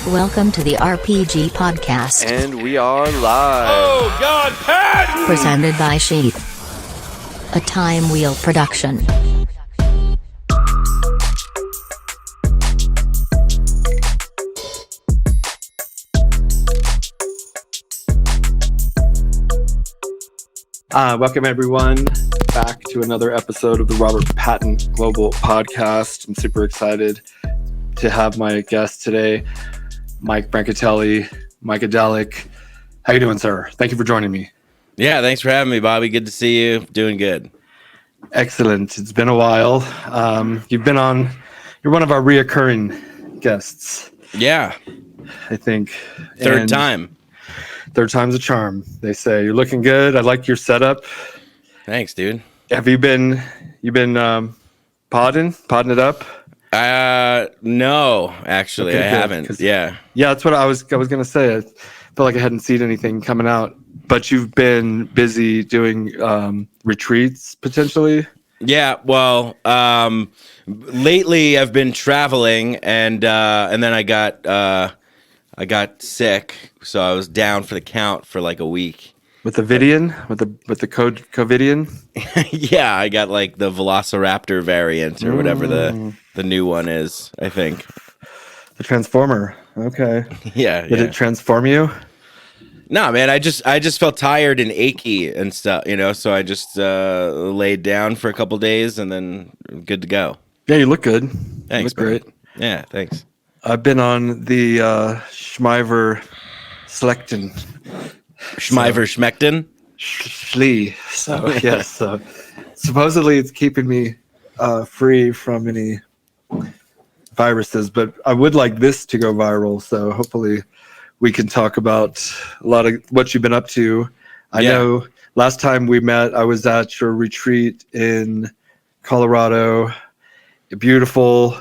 Welcome to the RPG Podcast. And we are live. Oh, God, Patton! Presented by SHEATH. A Time Wheel production. Welcome, everyone, back to another episode of the Robert Patton Global Podcast. I'm super excited to have my guest today, Mike Brancatelli, psychedelic. How you doing, sir? Thank you for joining me. Yeah, thanks for having me, Bobby. Good to see you. Doing good. Excellent. It's been a while. You're one of our reoccurring guests. Yeah. I think. Third time. Third time's a charm, they say. You're looking good. I like your setup. Thanks, dude. Have you been podding it up? No, actually, Okay, I good, haven't. Yeah. Yeah, that's what I was gonna say. I felt like I hadn't seen anything coming out, but you've been busy doing retreats potentially. Yeah. Well, lately I've been traveling, and then I got sick, so I was down for the count for like a week. With the Vidian, with the COVIDian. Yeah, I got like the Velociraptor variant or whatever the new one is, I think. The Transformer. Okay. Yeah. Did it transform you? No, man, I just felt tired and achy and stuff, so I just laid down for a couple days and then good to go. Yeah, you look good. Thanks. You look great. Yeah, thanks. I've been on the Schmeiver Selectin. Schmeiver-Schmeckton? Schlee. So, yes. So, supposedly it's keeping me free from any viruses, but I would like this to go viral. So hopefully we can talk about a lot of what you've been up to. I know last time we met, I was at your retreat in Colorado. Beautiful.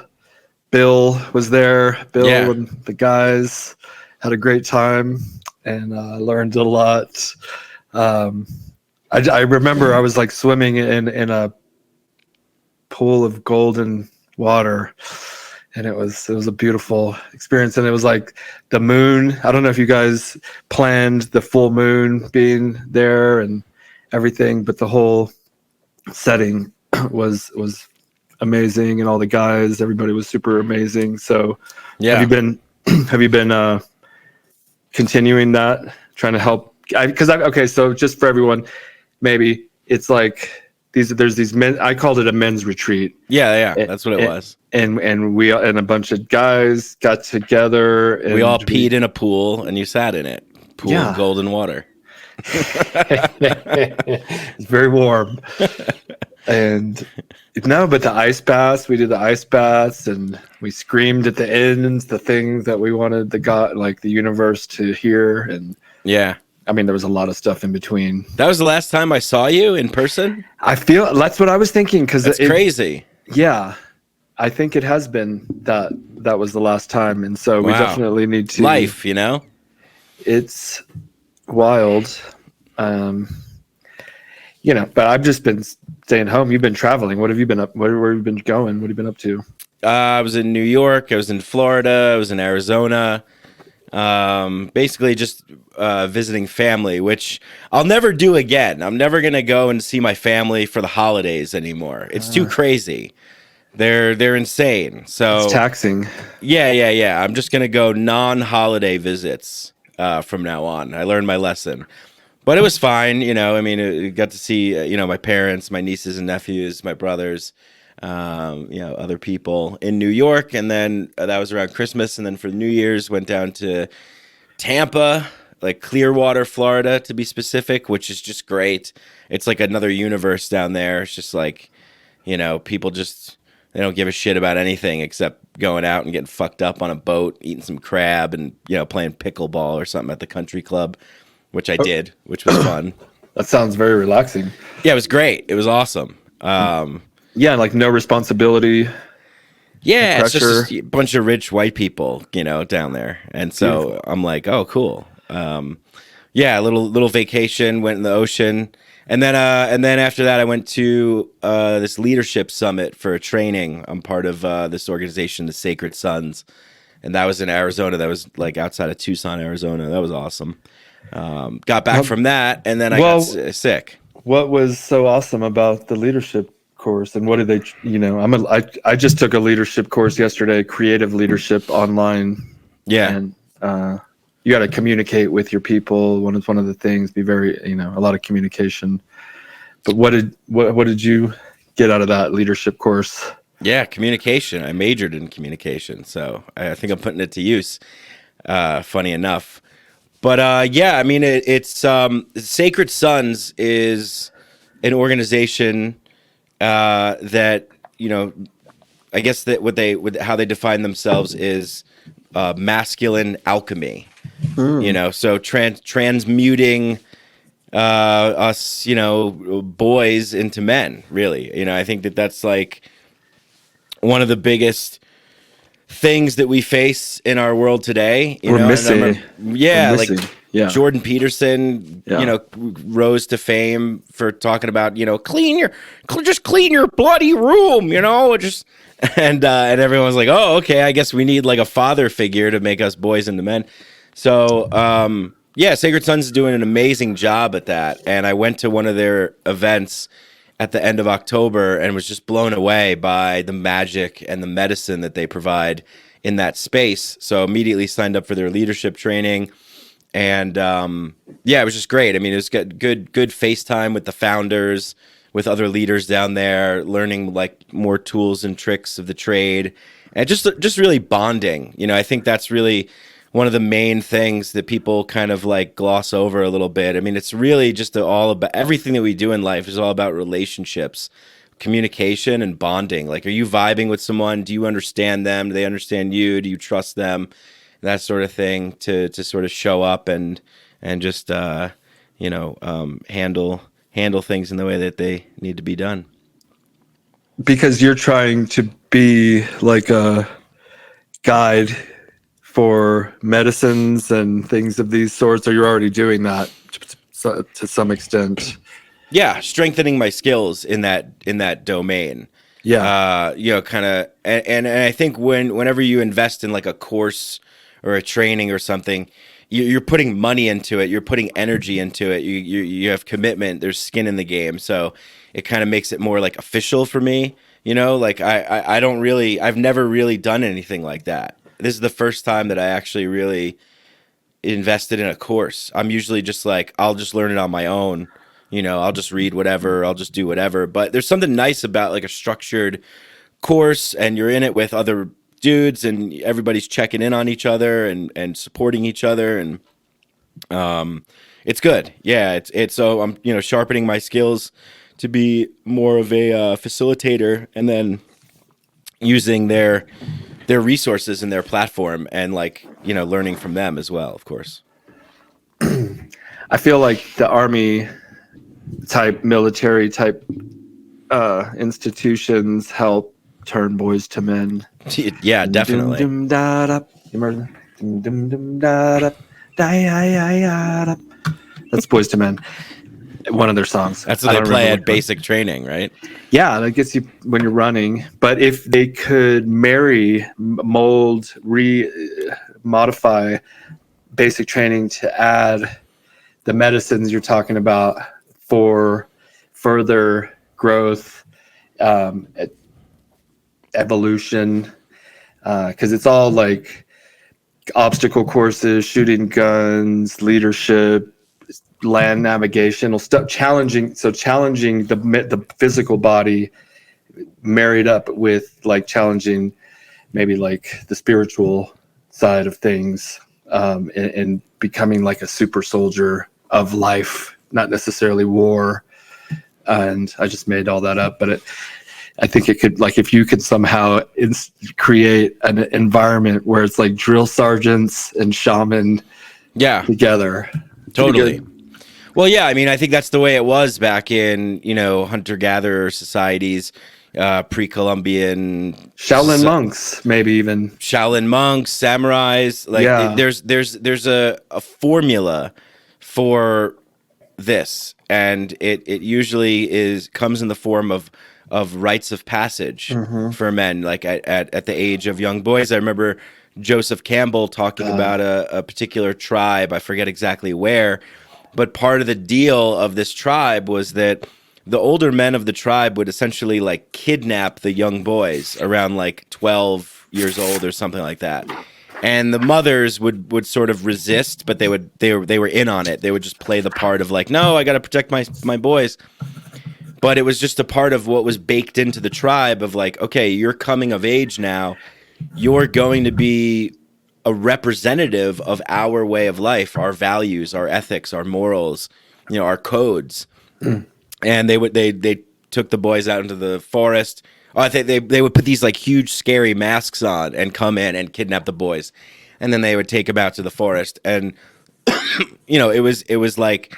Bill was there. Bill and the guys had a great time and learned a lot. I remember I was like swimming in a pool of golden water, and it was a beautiful experience. And it was like the moon. I don't know if you guys planned the full moon being there and everything, but the whole setting was amazing, and all the guys, everybody was super amazing. So have you been continuing that, trying to help? So just for everyone, maybe it's like there's these men. I called it a men's retreat. Yeah, that's what it was. And we and a bunch of guys got together. And we all peed in a pool, and you sat in it. Pool of golden water. It's very warm. And but the ice baths, we did the ice baths, and we screamed at the ends the things that we wanted the universe to hear. And I mean, there was a lot of stuff in between. That was the last time I saw you in person? I feel that's what I was thinking, because it's crazy. Yeah, I think it has been that was the last time, and so we definitely need to life. It's wild. But I've just been staying home. You've been traveling. What have you been up? Where have you been going? What have you been up to? I was in New York. I was in Florida. I was in Arizona. Basically just visiting family, which I'll never do again. I'm never gonna go and see my family for the holidays anymore. It's too crazy. They're insane. So it's taxing. Yeah. I'm just gonna go non-holiday visits from now on. I learned my lesson. But it was fine, I mean, I got to see, my parents, my nieces and nephews, my brothers, other people in New York. And then that was around Christmas. And then for New Year's, went down to Tampa, like Clearwater, Florida, to be specific, which is just great. It's like another universe down there. It's just like, people just, they don't give a shit about anything except going out and getting fucked up on a boat, eating some crab and, playing pickleball or something at the country club. Which I did, which was fun. That sounds very relaxing. Yeah, it was great. It was awesome. Like no responsibility. Yeah, no, it's just a bunch of rich white people, down there. And so beautiful. I'm like, oh, cool. A little vacation, went in the ocean. And then after that, I went to this leadership summit for a training. I'm part of this organization, the Sacred Sons. and that was in Arizona. That was like outside of Tucson, Arizona. That was awesome. Got back from that, and then I got sick. What was so awesome about the leadership course, and what did they? I just took a leadership course yesterday, creative leadership online. Yeah, and you got to communicate with your people. One of the things. Be very, a lot of communication. But what did you get out of that leadership course? Yeah, communication. I majored in communication, so I think I'm putting it to use. Funny enough, but yeah, I mean, it's Sacred Sons is an organization that I guess that how they define themselves is masculine alchemy. So transmuting us, boys into men. Really, I think that's like one of the biggest things that we face in our world today. We're missing. Jordan Peterson, rose to fame for talking about, just clean your bloody room, and everyone's like, oh, okay, I guess we need like a father figure to make us boys into men. So, Sacred Sons is doing an amazing job at that. And I went to one of their events at the end of October and was just blown away by the magic and the medicine that they provide in that space. So immediately signed up for their leadership training. And it was just great. I mean, it was good FaceTime with the founders, with other leaders down there, learning like more tools and tricks of the trade, and just really bonding. I think that's really one of the main things that people kind of like gloss over a little bit. I mean, it's really just all about everything that we do in life is all about relationships, communication, and bonding. Like, are you vibing with someone? Do you understand them? Do they understand you? Do you trust them? That sort of thing to sort of show up and just handle things in the way that they need to be done. Because you're trying to be like a guide for medicines and things of these sorts, or you're already doing that to some extent. Yeah, strengthening my skills in that domain. Yeah, kind of, and I think whenever you invest in like a course or a training or something, you're putting money into it, you're putting energy into it, you have commitment, there's skin in the game, so it kind of makes it more like official for me. Like I've never really done anything like that. This is the first time that I actually really invested in a course. I'm usually just like, I'll just learn it on my own. I'll just read whatever, I'll just do whatever. But there's something nice about like a structured course, and you're in it with other dudes, and everybody's checking in on each other and supporting each other, and it's good. Yeah, it's so I'm sharpening my skills to be more of a facilitator, and then using their resources and their platform, and like learning from them as well, of course. I feel like the army type, military type institutions help turn boys to men. Yeah, definitely. That's Boys to Men. One of their songs. That's what they play at basic training, right? Yeah, that gets you when you're running. But if they could mold, modify basic training to add the medicines you're talking about for further growth, evolution, because it's all like obstacle courses, shooting guns, leadership, land navigation, challenging the physical body married up with like challenging maybe like the spiritual side of things, and becoming like a super soldier of life, not necessarily war. And I just made all that up, but I think it could, like, if you could somehow create an environment where it's like drill sergeants and shaman together. Totally. Well, yeah, I mean, I think that's the way it was back in, hunter-gatherer societies, pre-Columbian. Shaolin monks, maybe even. Shaolin monks, samurais. Like, there's a formula for this, and it usually comes in the form of rites of passage for men, like at the age of young boys. I remember Joseph Campbell talking about a particular tribe. I forget exactly where, but part of the deal of this tribe was that the older men of the tribe would essentially like kidnap the young boys around like 12 years old or something like that. And the mothers would sort of resist, but they were in on it. They would just play the part of like, no, I got to protect my boys. But it was just a part of what was baked into the tribe of like, okay, you're coming of age now. You're going to be a representative of our way of life, our values, our ethics, our morals, our codes. And they took the boys out into the forest. Oh, I think they would put these like huge scary masks on and come in and kidnap the boys, and then they would take them out to the forest. And it was like,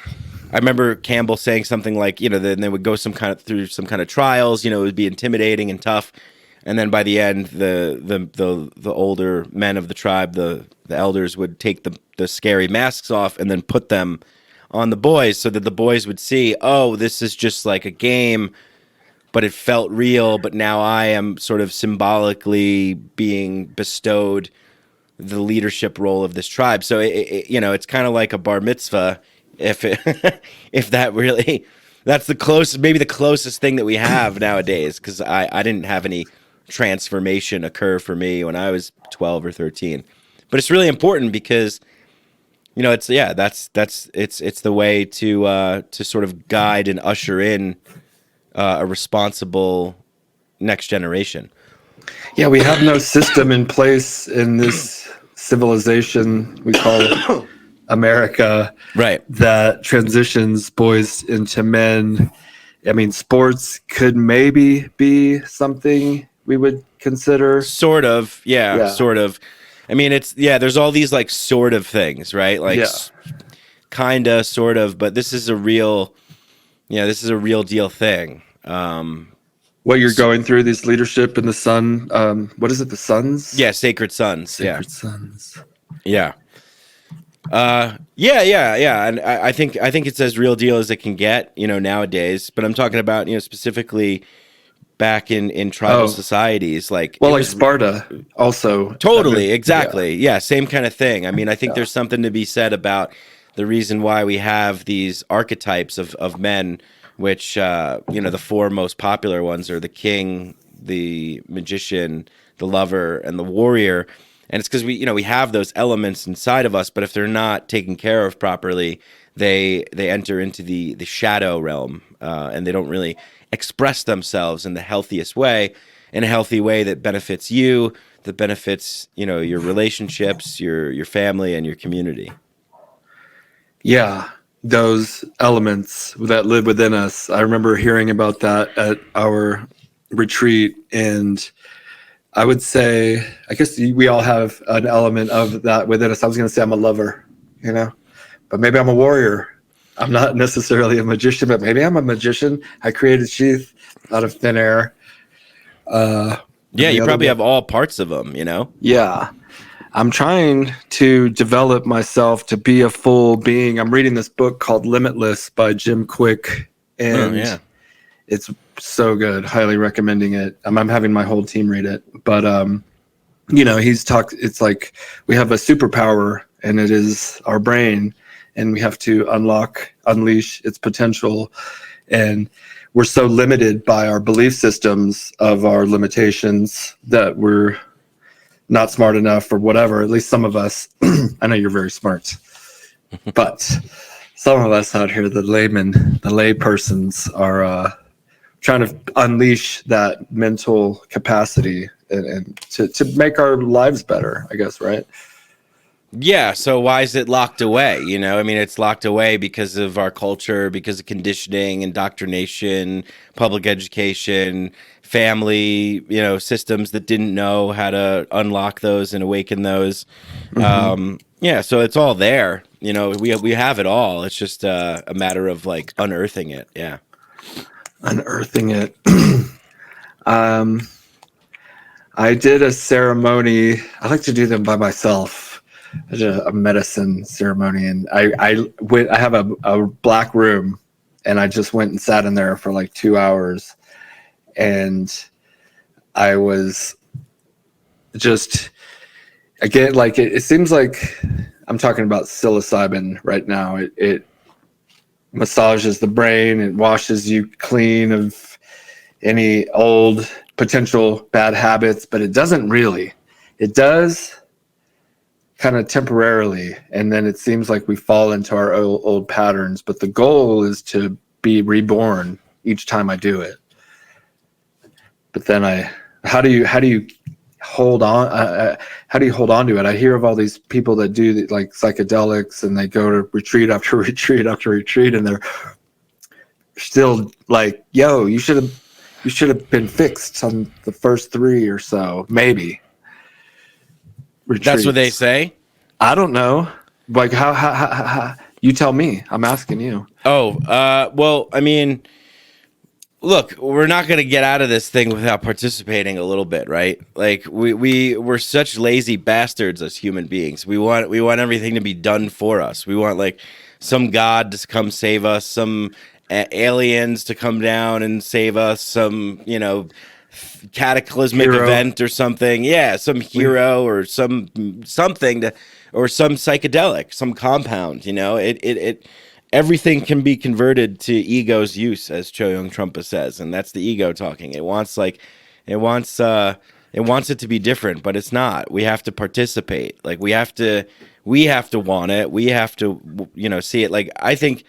I remember Campbell saying something like, then they would go through some kind of trials. It would be intimidating and tough, and then by the end, the older men of the tribe, the elders, would take the scary masks off and then put them on the boys so that the boys would see, oh, this is just like a game, but it felt real. But now I am sort of symbolically being bestowed the leadership role of this tribe. So it's kind of like a bar mitzvah, if that really, that's maybe the closest thing that we have nowadays. Because I didn't have any transformation occur for me when I was 12 or 13, but it's really important because it's the way to sort of guide and usher in a responsible next generation. Yeah, we have no system in place in this civilization we call America, right? That transitions boys into men. I mean, sports could maybe be something we would consider. Sort of, yeah. Sort of. I mean, there's all these like sort of things, right? Like kinda, sort of, but this is a real deal thing. What you're going through, this leadership in the sun, what is it, the Sons? Yeah, Sacred Sons. Sacred Sons. Yeah. Yeah. And I think it's as real deal as it can get, nowadays. But I'm talking about, specifically back in tribal societies, like Sparta also. Totally, exactly. Yeah, same kind of thing. I mean, I think there's something to be said about the reason why we have these archetypes of men, which the four most popular ones are the king, the magician, the lover, and the warrior. And it's because we have those elements inside of us, but if they're not taken care of properly, they enter into the shadow realm, and they don't really express themselves in the healthiest way, in a healthy way that benefits you, that benefits your relationships, your family, and your community. Yeah, those elements that live within us. I remember hearing about that at our retreat, and I would say, I guess we all have an element of that within us. I was going to say I'm a lover, but maybe I'm a warrior. I'm not necessarily a magician, but maybe I'm a magician. I created SHEATH out of thin air. You probably have all parts of them, Yeah. I'm trying to develop myself to be a full being. I'm reading this book called Limitless by Jim Quick, and it's so good. Highly recommending it. I'm having my whole team read it, but it's like we have a superpower, and it is our brain, and we have to unleash its potential. And we're so limited by our belief systems of our limitations that we're not smart enough or whatever. At least some of us. I know you're very smart, but some of us out here, the lay persons, are trying to unleash that mental capacity and to make our lives better, I guess, right? Yeah, so why is it locked away? It's locked away because of our culture, because of conditioning, indoctrination, public education, family, systems that didn't know how to unlock those and awaken those. Mm-hmm. So it's all there. We have it all. It's just a matter of like unearthing it. Yeah. Unearthing it. I did a ceremony. I like to do them by myself. I did a medicine ceremony, and I have a black room, and I just went and sat in there for like 2 hours, and I was just again, like it seems like I'm talking about psilocybin right now. It massages the brain, it washes you clean of any old potential bad habits, but it doesn't really. It does kind of temporarily, and then it seems like we fall into our old patterns, but the goal is to be reborn each time I do it. But then how do you hold on how do you hold on to it? I hear of all these people that do like psychedelics, and they go to retreat after retreat after retreat, and they're still like, yo, you should have been fixed on the first 3 or so, maybe. Retreats. That's what they say? I don't know. Like how you tell me. I'm asking you. Well, I mean, look, we're not going to get out of this thing without participating a little bit, right? Like we're such lazy bastards as human beings. We want everything to be done for us. We want like some god to come save us, some aliens to come down and save us, some, cataclysmic event or something. Yeah, some hero or something to, or some psychedelic, some compound, it everything can be converted to ego's use, as Cho Young Trungpa says, and that's the ego talking. It wants it to be different, but it's not. We have to participate. Like we have to want it. We have to, see it. Like I think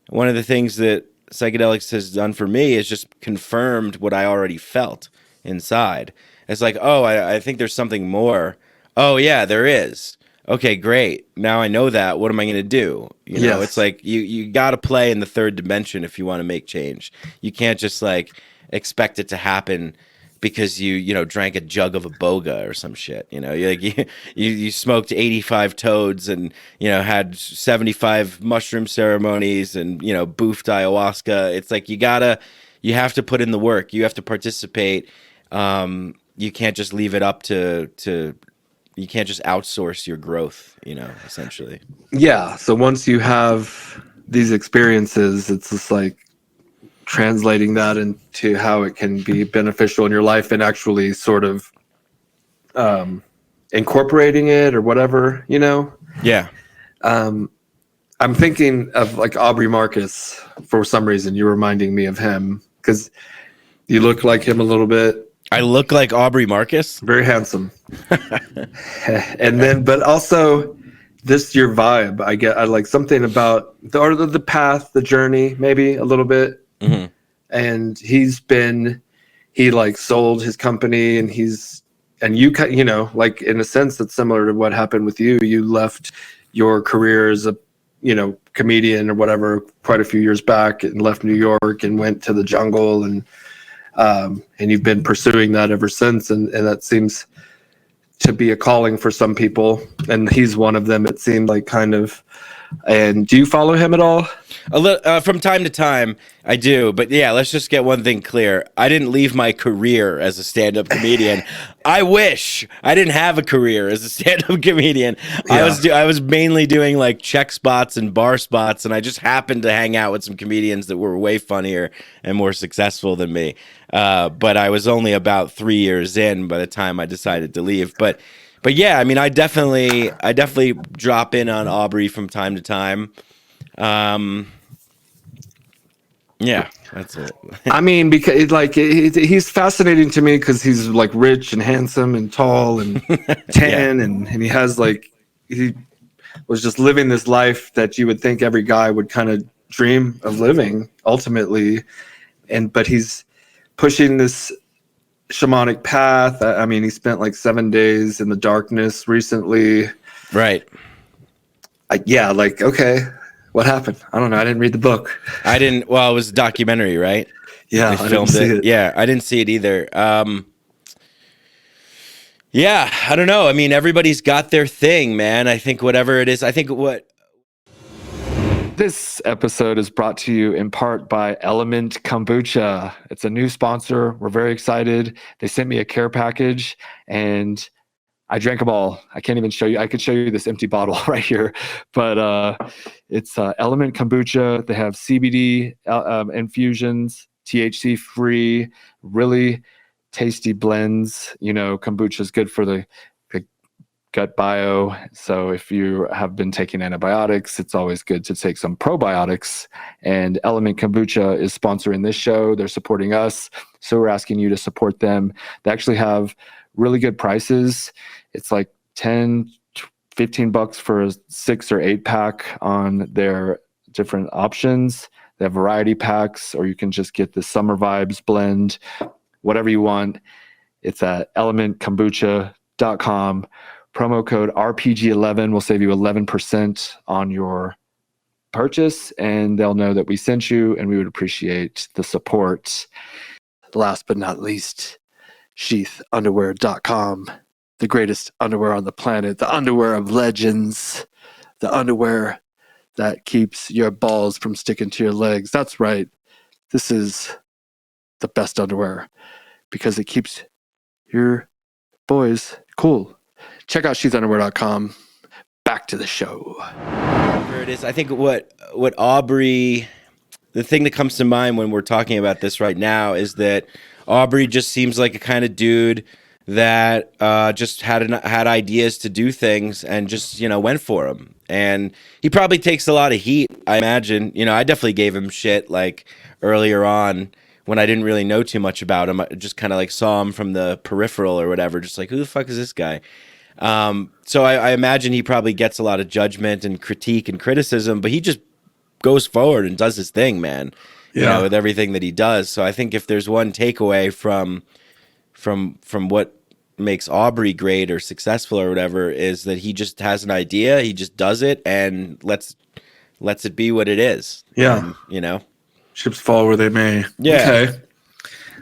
one of the things that psychedelics has done for me is just confirmed what I already felt inside. It's like, oh, I think there's something more. Oh yeah, there is. Okay, great. Now I know that. What am I going to do? Yes. It's like you got to play in the third dimension if you want to make change. You can't just like expect it to happen because you drank a jug of a boga or some shit. You smoked 85 toads and had 75 mushroom ceremonies and boofed ayahuasca. It's like you have to put in the work. You have to participate. You can't just leave it up to you can't just outsource your growth, essentially. Yeah. So once you have these experiences, it's just like translating that into how it can be beneficial in your life and actually sort of incorporating it or whatever, Yeah. I'm thinking of like Aubrey Marcus for some reason. You're reminding me of him because you look like him a little bit. I look like Aubrey Marcus. Very handsome. And then, but also this your vibe. I like something about the path, the journey, maybe a little bit. Mm-hmm. And he like sold his company, and you like in a sense that's similar to what happened with you. You left your career as a comedian or whatever quite a few years back and left New York and went to the jungle, and you've been pursuing that ever since, and that seems to be a calling for some people, and he's one of them, it seemed like, kind of. And do you follow him at all? From time to time, I do. But yeah, let's just get one thing clear. I didn't leave my career as a stand-up comedian. I wish I didn't have a career as a stand-up comedian. Yeah. I was mainly doing like check spots and bar spots, and I just happened to hang out with some comedians that were way funnier and more successful than me. But I was only about 3 years in by the time I decided to leave. But yeah, I mean, I definitely drop in on Aubrey from time to time. Yeah, that's it. I mean, because he's fascinating to me because he's like rich and handsome and tall and tan, yeah. and he has he was just living this life that you would think every guy would kind of dream of living ultimately, but he's pushing this shamanic path. I mean, he spent like 7 days in the darkness recently. Right. Okay, what happened? I don't know. I didn't read the book. Well, it was a documentary, right? Yeah, they filmed it. Yeah, I didn't see it either. Yeah, I don't know. I mean, everybody's got their thing, man. I think whatever it is, This episode is brought to you in part by Element Kombucha. It's a new sponsor. We're very excited. They sent me a care package, and I drank them all. I can't even show you. I could show you this empty bottle right here. But it's Element Kombucha. They have CBD infusions, THC-free, really tasty blends. Kombucha is good for the gut bio. So if you have been taking antibiotics, it's always good to take some probiotics. And Element Kombucha is sponsoring this show. They're supporting us. So we're asking you to support them. They actually have really good prices. It's like 10, 15 bucks for a 6 or 8 pack on their different options. They have variety packs, or you can just get the Summer Vibes blend, whatever you want. It's at elementkombucha.com. Promo code RPG11 will save you 11% on your purchase, and they'll know that we sent you, and we would appreciate the support. Last but not least, SHEATHunderwear.com, the greatest underwear on the planet, the underwear of legends, the underwear that keeps your balls from sticking to your legs. That's right. This is the best underwear because it keeps your boys cool. Check out sheathunderwear.com. Back to the show. There it is. I think what Aubrey, the thing that comes to mind when we're talking about this right now is that Aubrey just seems like a kind of dude that just had ideas to do things and just, went for them. And he probably takes a lot of heat, I imagine. I definitely gave him shit like earlier on when I didn't really know too much about him. I just kind of like saw him from the peripheral or whatever, just like, who the fuck is this guy? So I imagine he probably gets a lot of judgment and critique and criticism, but he just goes forward and does his thing, man. Yeah. With everything that he does. So I think if there's one takeaway from what makes Aubrey great or successful or whatever, is that he just has an idea, he just does it and lets it be what it is. Yeah. Ships fall where they may. Yeah. Okay.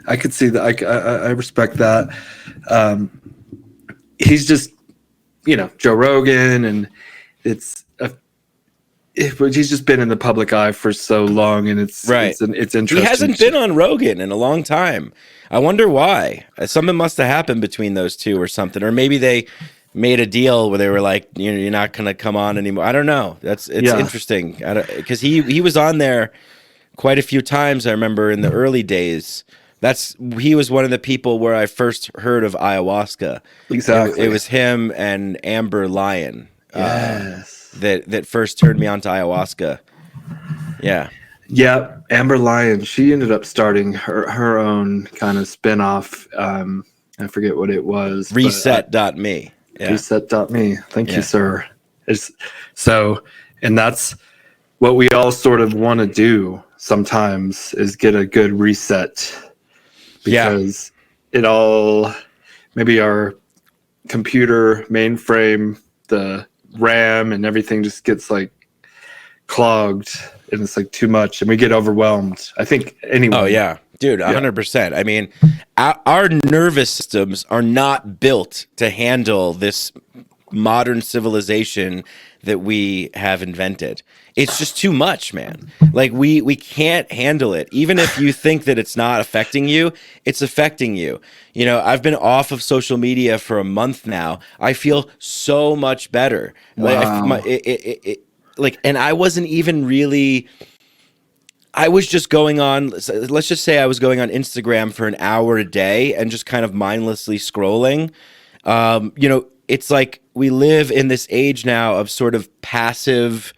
I could see that. I respect that. He's just, Joe Rogan, and he's just been in the public eye for so long, and it's right. It's interesting. He hasn't been on Rogan in a long time. I wonder why. Something must have happened between those two or something, or maybe they made a deal where they were like, you're not going to come on anymore. I don't know. It's interesting because he was on there quite a few times. I remember in the early days. He was one of the people where I first heard of ayahuasca. Exactly. It was him and Amber Lyon. Yes. That first turned me on to ayahuasca. Yeah. Yeah, Amber Lyon. She ended up starting her own kind of spin-off. I forget what it was. Reset.me. Yeah. Reset.me. Thank you, sir. And that's what we all sort of want to do sometimes, is get a good reset. Because it all, maybe our computer mainframe, the RAM and everything just gets like clogged, and it's like too much, and we get overwhelmed. I think anyway. Oh yeah, dude, 100%. I mean, our nervous systems are not built to handle this modern civilization that we have invented. It's just too much, man. Like we can't handle it. Even if you think that it's not affecting you, it's affecting you. I've been off of social media for a month now. I feel so much better. Wow. And I wasn't even really. I was just going on. Let's just say I was going on Instagram for an hour a day and just kind of mindlessly scrolling. It's like we live in this age now of sort of passive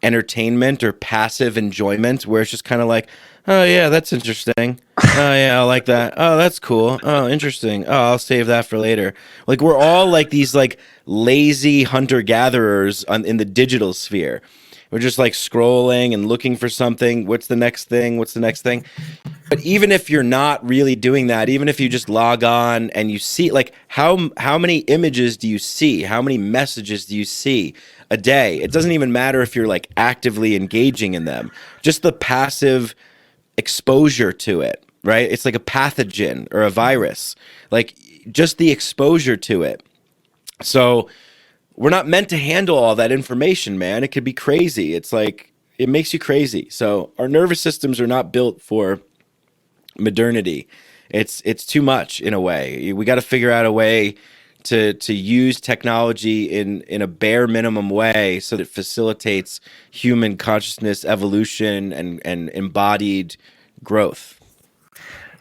entertainment or passive enjoyment, where it's just kind of like, oh yeah, that's interesting. Oh yeah, I like that. Oh, that's cool. Oh, interesting. Oh, I'll save that for later. Like we're all like these like lazy hunter-gatherers in the digital sphere. We're just like scrolling and looking for something. What's the next thing? What's the next thing? But even if you're not really doing that, even if you just log on and you see, like, how many images do you see? How many messages do you see a day? It doesn't even matter if you're like actively engaging in them. Just the passive exposure to it, right? It's like a pathogen or a virus. Like just the exposure to it. So we're not meant to handle all that information, man. It could be crazy. It's like, it makes you crazy. So our nervous systems are not built for modernity. It's too much in a way. We got to figure out a way to use technology in a bare minimum way so that it facilitates human consciousness evolution and embodied growth.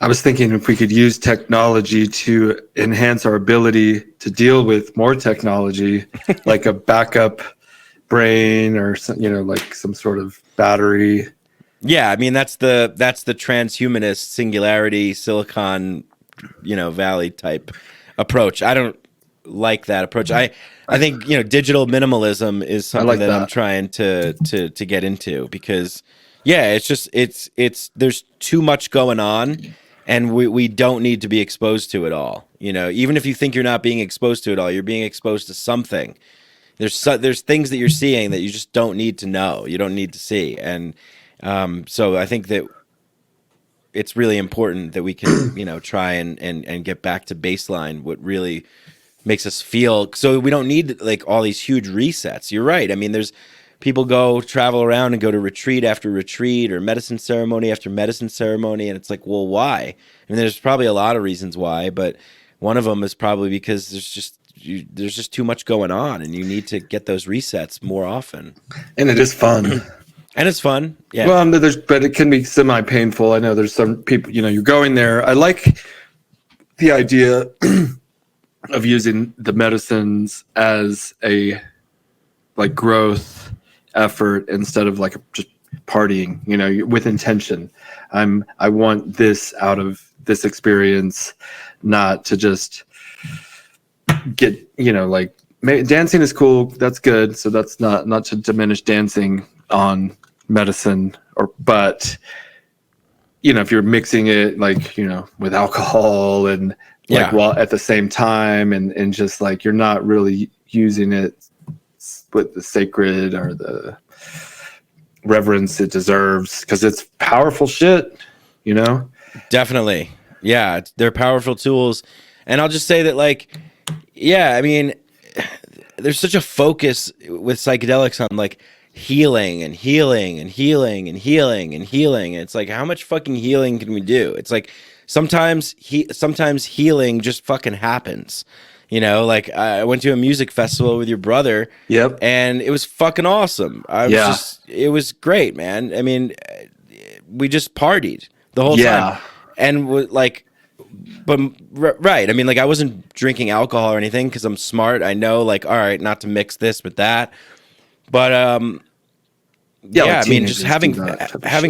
I was thinking if we could use technology to enhance our ability to deal with more technology, like a backup brain or some, like some sort of battery. Yeah, I mean that's the transhumanist singularity Silicon, Valley type approach. I don't like that approach. I think digital minimalism is something like that I'm that. trying to get into, because it's just it's there's too much going on, and we don't need to be exposed to it all. Even if you think you're not being exposed to it all, you're being exposed to something. There's things that you're seeing that you just don't need to know. You don't need to see. And so I think that it's really important that we can, try and get back to baseline, what really makes us feel. So we don't need like all these huge resets. You're right. I mean, there's people travel around and go to retreat after retreat or medicine ceremony after medicine ceremony. And it's like, well, why? I mean, there's probably a lot of reasons why, but one of them is probably because there's just too much going on, and you need to get those resets more often. And it is fun. And it's fun. Yeah. Well, but it can be semi-painful. I know there's some people, you're going there. I like the idea of using the medicines as a like growth effort instead of like just partying, with intention. I want this out of this experience, not to just get, like dancing is cool. That's good. So that's not to diminish dancing on medicine, but if you're mixing it like, with alcohol and like while at the same time, and just like, you're not really using it with the sacred or the reverence it deserves, because it's powerful shit, Definitely. Yeah. They're powerful tools. And I'll just say that, like, yeah, I mean, there's such a focus with psychedelics on like healing and healing and healing and healing and healing. And it's like, how much fucking healing can we do? It's like sometimes healing just fucking happens. Like I went to a music festival with your brother. Yep. And it was fucking awesome. It was great, man. I mean, we just partied the whole time. And like, but right. I mean, like I wasn't drinking alcohol or anything because I'm smart. I know, like, all right, not to mix this with that. But I mean, just having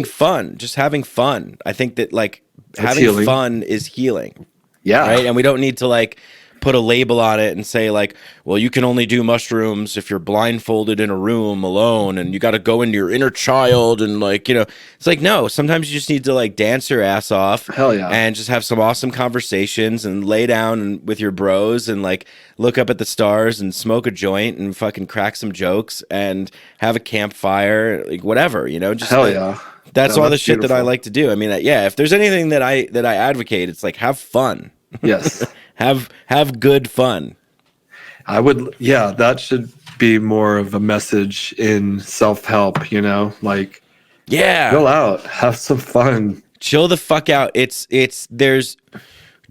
fun. Just having fun. I think that like having fun is healing. Yeah. Right. And we don't need to like put a label on it and say like, well, you can only do mushrooms if you're blindfolded in a room alone, and you got to go into your inner child, and like, it's like, no, sometimes you just need to like dance your ass off. Hell yeah. And just have some awesome conversations and lay down with your bros and like look up at the stars and smoke a joint and fucking crack some jokes and have a campfire, like whatever, just hell like, yeah. That's all the shit beautiful. that I like to do. I mean, if there's anything that I advocate, it's like have fun. Yes. Have good fun. I would, that should be more of a message in self-help, like, go out, have some fun, chill the fuck out. There's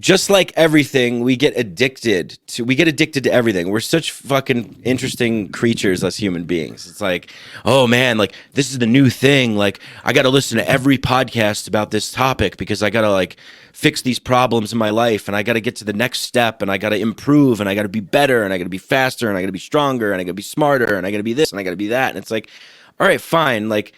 just like everything, we get addicted to everything. We're such fucking interesting creatures as human beings. It's like, oh man, like this is the new thing. Like I got to listen to every podcast about this topic because I got to like fix these problems in my life, and I got to get to the next step, and I got to improve, and I got to be better, and I got to be faster, and I got to be stronger, and I got to be smarter, and I got to be this, and I got to be that. And it's like, all right, fine. Like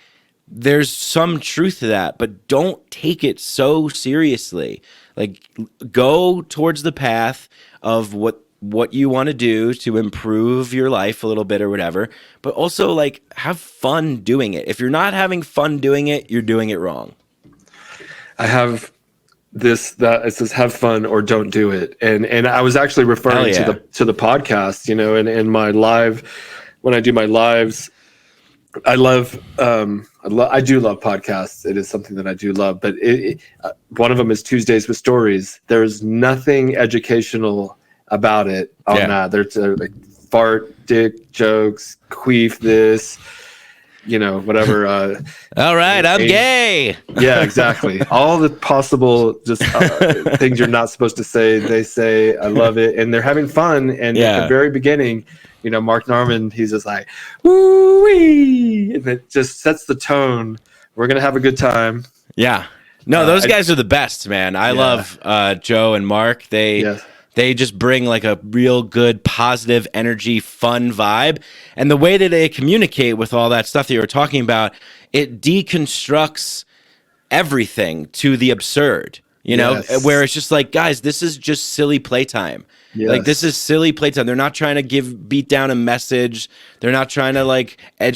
there's some truth to that, but don't take it so seriously. Like go towards the path of what you want to do to improve your life a little bit or whatever, but also like have fun doing it. If you're not having fun doing it, you're doing it wrong. I have it says have fun or don't do it. And I was actually referring to the podcast, in my live, when I do my lives, I do love podcasts. It is something that I do love, but one of them is Tuesdays with Stories. There's nothing educational about it on that. There's like fart, dick jokes, queef this, whatever. All right, I'm gay. Yeah, exactly. All the possible just things you're not supposed to say, they say. I love it, and they're having fun. And at the very beginning, Mark Norman, he's just like, woo-wee, and it just sets the tone. We're gonna have a good time. Yeah. No, those guys are the best, man. I love Joe and Mark. They just bring like a real good, positive energy, fun vibe. And the way that they communicate with all that stuff that you were talking about, it deconstructs everything to the absurd, you know, where it's just like, guys, this is just silly playtime. Like, this is silly playtime. They're not trying to beat down a message. They're not trying to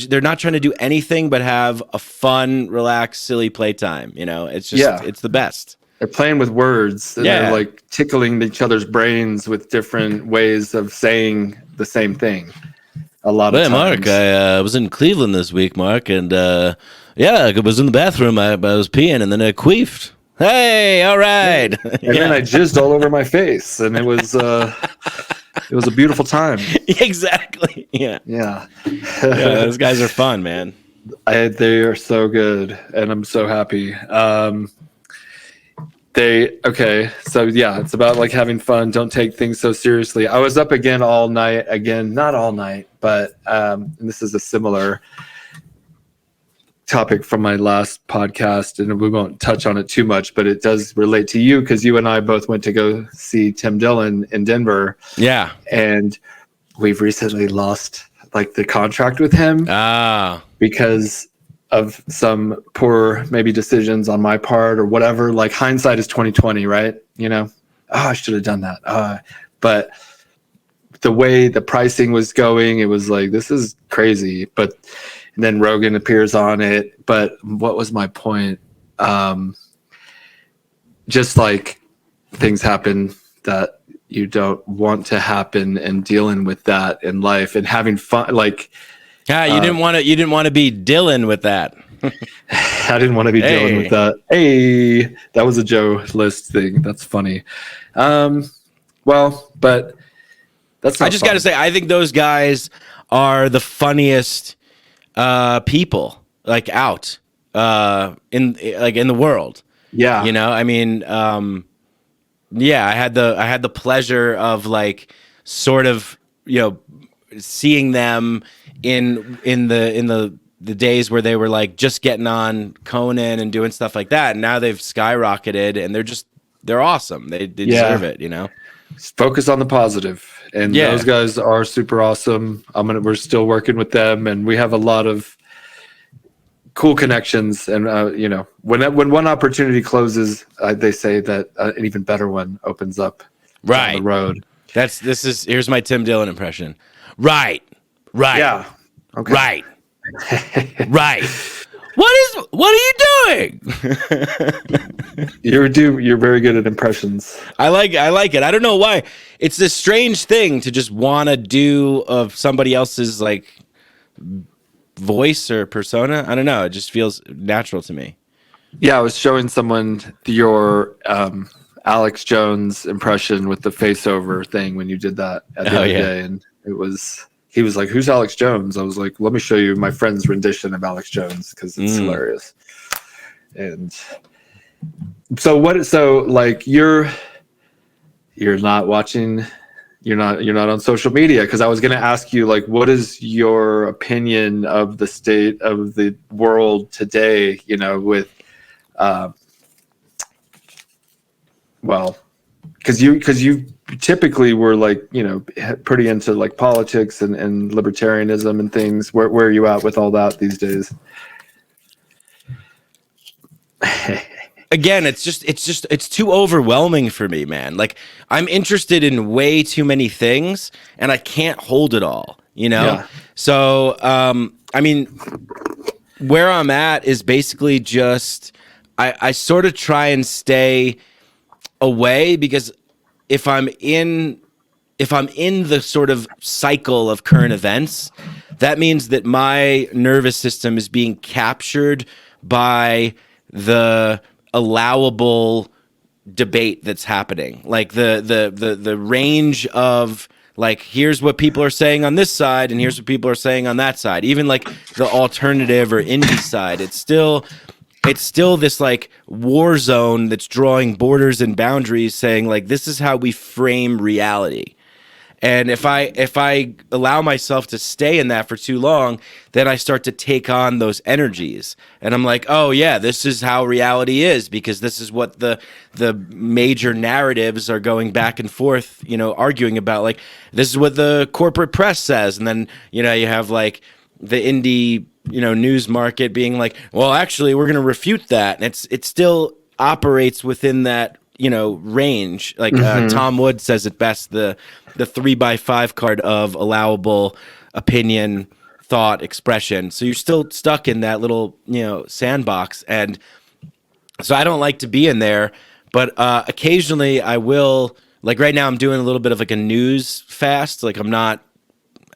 they're not trying to do anything but have a fun, relaxed, silly playtime. You know, it's just, it's the best. They're playing with words. And they're like tickling each other's brains with different ways of saying the same thing. A lot of times. Mark, I was in Cleveland this week, Mark, and I was in the bathroom. I was peeing, and then I queefed. Hey, all right. And then I jizzed all over my face, and it was a beautiful time. Exactly. Yeah. Yeah. Those guys are fun, man. They are so good, and I'm so happy. So it's about like having fun. Don't take things so seriously. I was up again all night. Again, not all night, but and this is a similar topic from my last podcast, and we won't touch on it too much, but it does relate to you because you and I both went to go see Tim Dillon in Denver. Yeah. And we've recently lost like the contract with him because of some poor maybe decisions on my part or whatever. Like hindsight is 2020, right? You know, I should have done that. But the way the pricing was going, it was like, this is crazy. But and then Rogan appears on it. But what was my point? Just like things happen that you don't want to happen, and dealing with that in life and having fun. Like, you didn't want to be Dylan with that. I didn't want to be dealing with that. Hey, that was a Joe List thing. That's funny. Well, but that's not I just got to say, I think those guys are the funniest people like out in the world. Yeah. You know, I mean, I had the pleasure of like sort of, you know, seeing them in the days where they were like just getting on Conan and doing stuff like that, and now they've skyrocketed and they're awesome. They deserve it, you know. Focus on the positive, and those guys are super awesome. We're still working with them, and we have a lot of cool connections. And you know, when one opportunity closes, they say that an even better one opens up down the road. Here's my Tim Dillon impression. Right. Yeah. Okay. Right. Right. What are you doing? You're very good at impressions. I like it. I don't know why. It's this strange thing to just want to do of somebody else's like voice or persona. I don't know. It just feels natural to me. Yeah, I was showing someone your Alex Jones impression with the face over thing when you did that at the other day, and he was like, "Who's Alex Jones?" I was like, "Let me show you my friend's rendition of Alex Jones because it's hilarious." And so like you're not watching, you're not on social media, because I was going to ask you, like, what is your opinion of the state of the world today, you know, with because you typically were like, you know, pretty into like politics and libertarianism and things. Where are you at with all that these days? Again, it's too overwhelming for me, man. Like, I'm interested in way too many things and I can't hold it all, you know? Yeah. So, I mean, where I'm at is basically just, I sort of try and stay away, because if I'm in the sort of cycle of current events, that means that my nervous system is being captured by the allowable debate that's happening. Like the range of, like, here's what people are saying on this side and here's what people are saying on that side. Even like the alternative or indie side, it's still this like war zone that's drawing borders and boundaries, saying like, this is how we frame reality. And if I allow myself to stay in that for too long, then I start to take on those energies. And I'm like, oh yeah, this is how reality is, because this is what the major narratives are going back and forth, arguing about. Like, this is what the corporate press says. And then, you have like the indie, news market being like, well, actually, we're going to refute that. And it still operates within that, range. Like Tom Wood says it best, the 3x5 card of allowable opinion, thought, expression. So you're still stuck in that little, sandbox. And so I don't like to be in there, but occasionally I will. Like right now I'm doing a little bit of like a news fast. Like I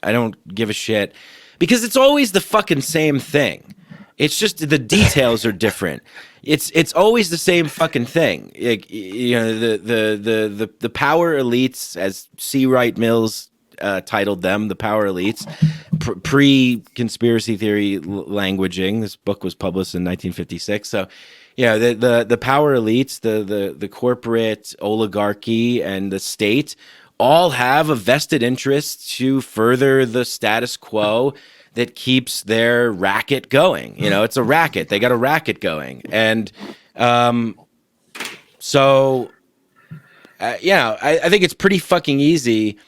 don't give a shit, because it's always the fucking same thing. It's just the details are different. It's always the same fucking thing. Like, the power elites, as C. Wright Mills titled them, the power elites, pre-conspiracy theory languaging. This book was published in 1956. So, the power elites, the corporate oligarchy and the state all have a vested interest to further the status quo that keeps their racket going. It's a racket. They got a racket going. And I think it's pretty fucking easy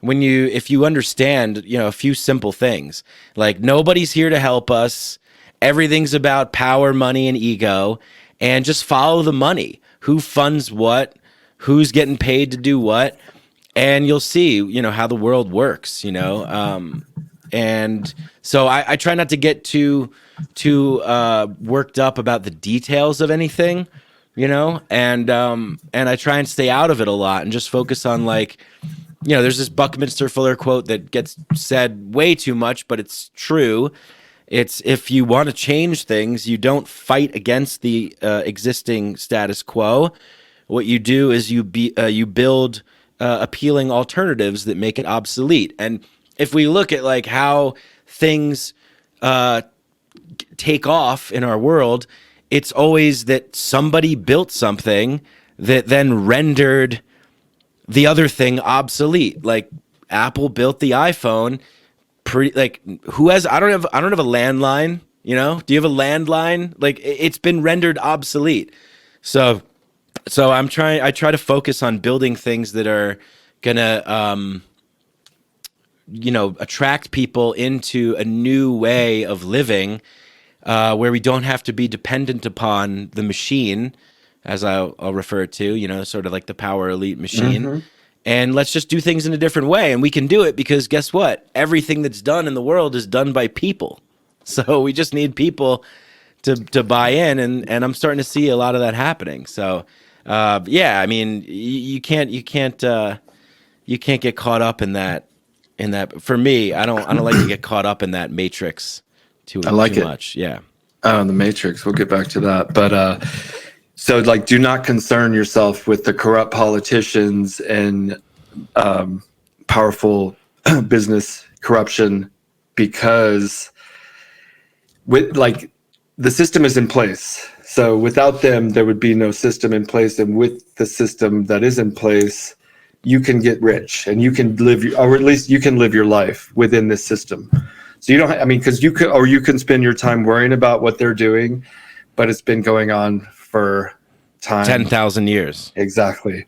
if you understand, a few simple things. Like, nobody's here to help us. Everything's about power, money, and ego. And just follow the money. Who funds what? Who's getting paid to do what? And you'll see, how the world works, And so I try not to get too worked up about the details of anything, and I try and stay out of it a lot and just focus on, like, there's this Buckminster Fuller quote that gets said way too much, but it's true. It's, if you want to change things, you don't fight against the existing status quo. What you do is you build appealing alternatives that make it obsolete. And if we look at like how things take off in our world, it's always that somebody built something that then rendered the other thing obsolete. Like Apple built the iPhone. Who has? I don't have a landline. Do you have a landline? Like, it's been rendered obsolete. So I try to focus on building things that are gonna attract people into a new way of living, where we don't have to be dependent upon the machine, as I'll refer to, sort of like the power elite machine. Mm-hmm. And let's just do things in a different way. And we can do it because guess what? Everything that's done in the world is done by people. So we just need people to buy in. And I'm starting to see a lot of that happening. So, I mean, you can't get caught up in that. For me, I don't like to get caught up in that matrix too much. Yeah. Oh, the matrix. We'll get back to that. But so, like, do not concern yourself with the corrupt politicians and powerful business corruption, because the system is in place. So without them, there would be no system in place. And with the system that is in place, you can get rich and you can live, or at least you can live your life within this system. So you don't, because you can spend your time worrying about what they're doing, but it's been going on for time. 10,000 years. Exactly.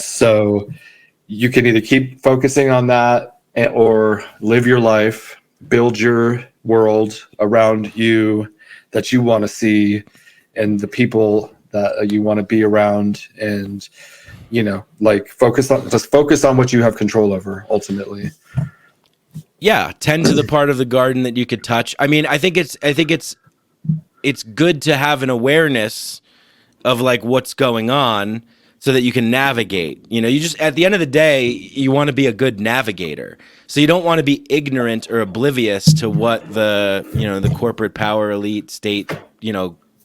So you can either keep focusing on that or live your life, build your world around you that you want to see and the people that you want to be around, and focus on what you have control over ultimately. Yeah, tend to the part of the garden that you could touch. I mean, I think it's good to have an awareness of like what's going on so that you can navigate. You just, at the end of the day, you want to be a good navigator. So you don't want to be ignorant or oblivious to what the corporate power elite state,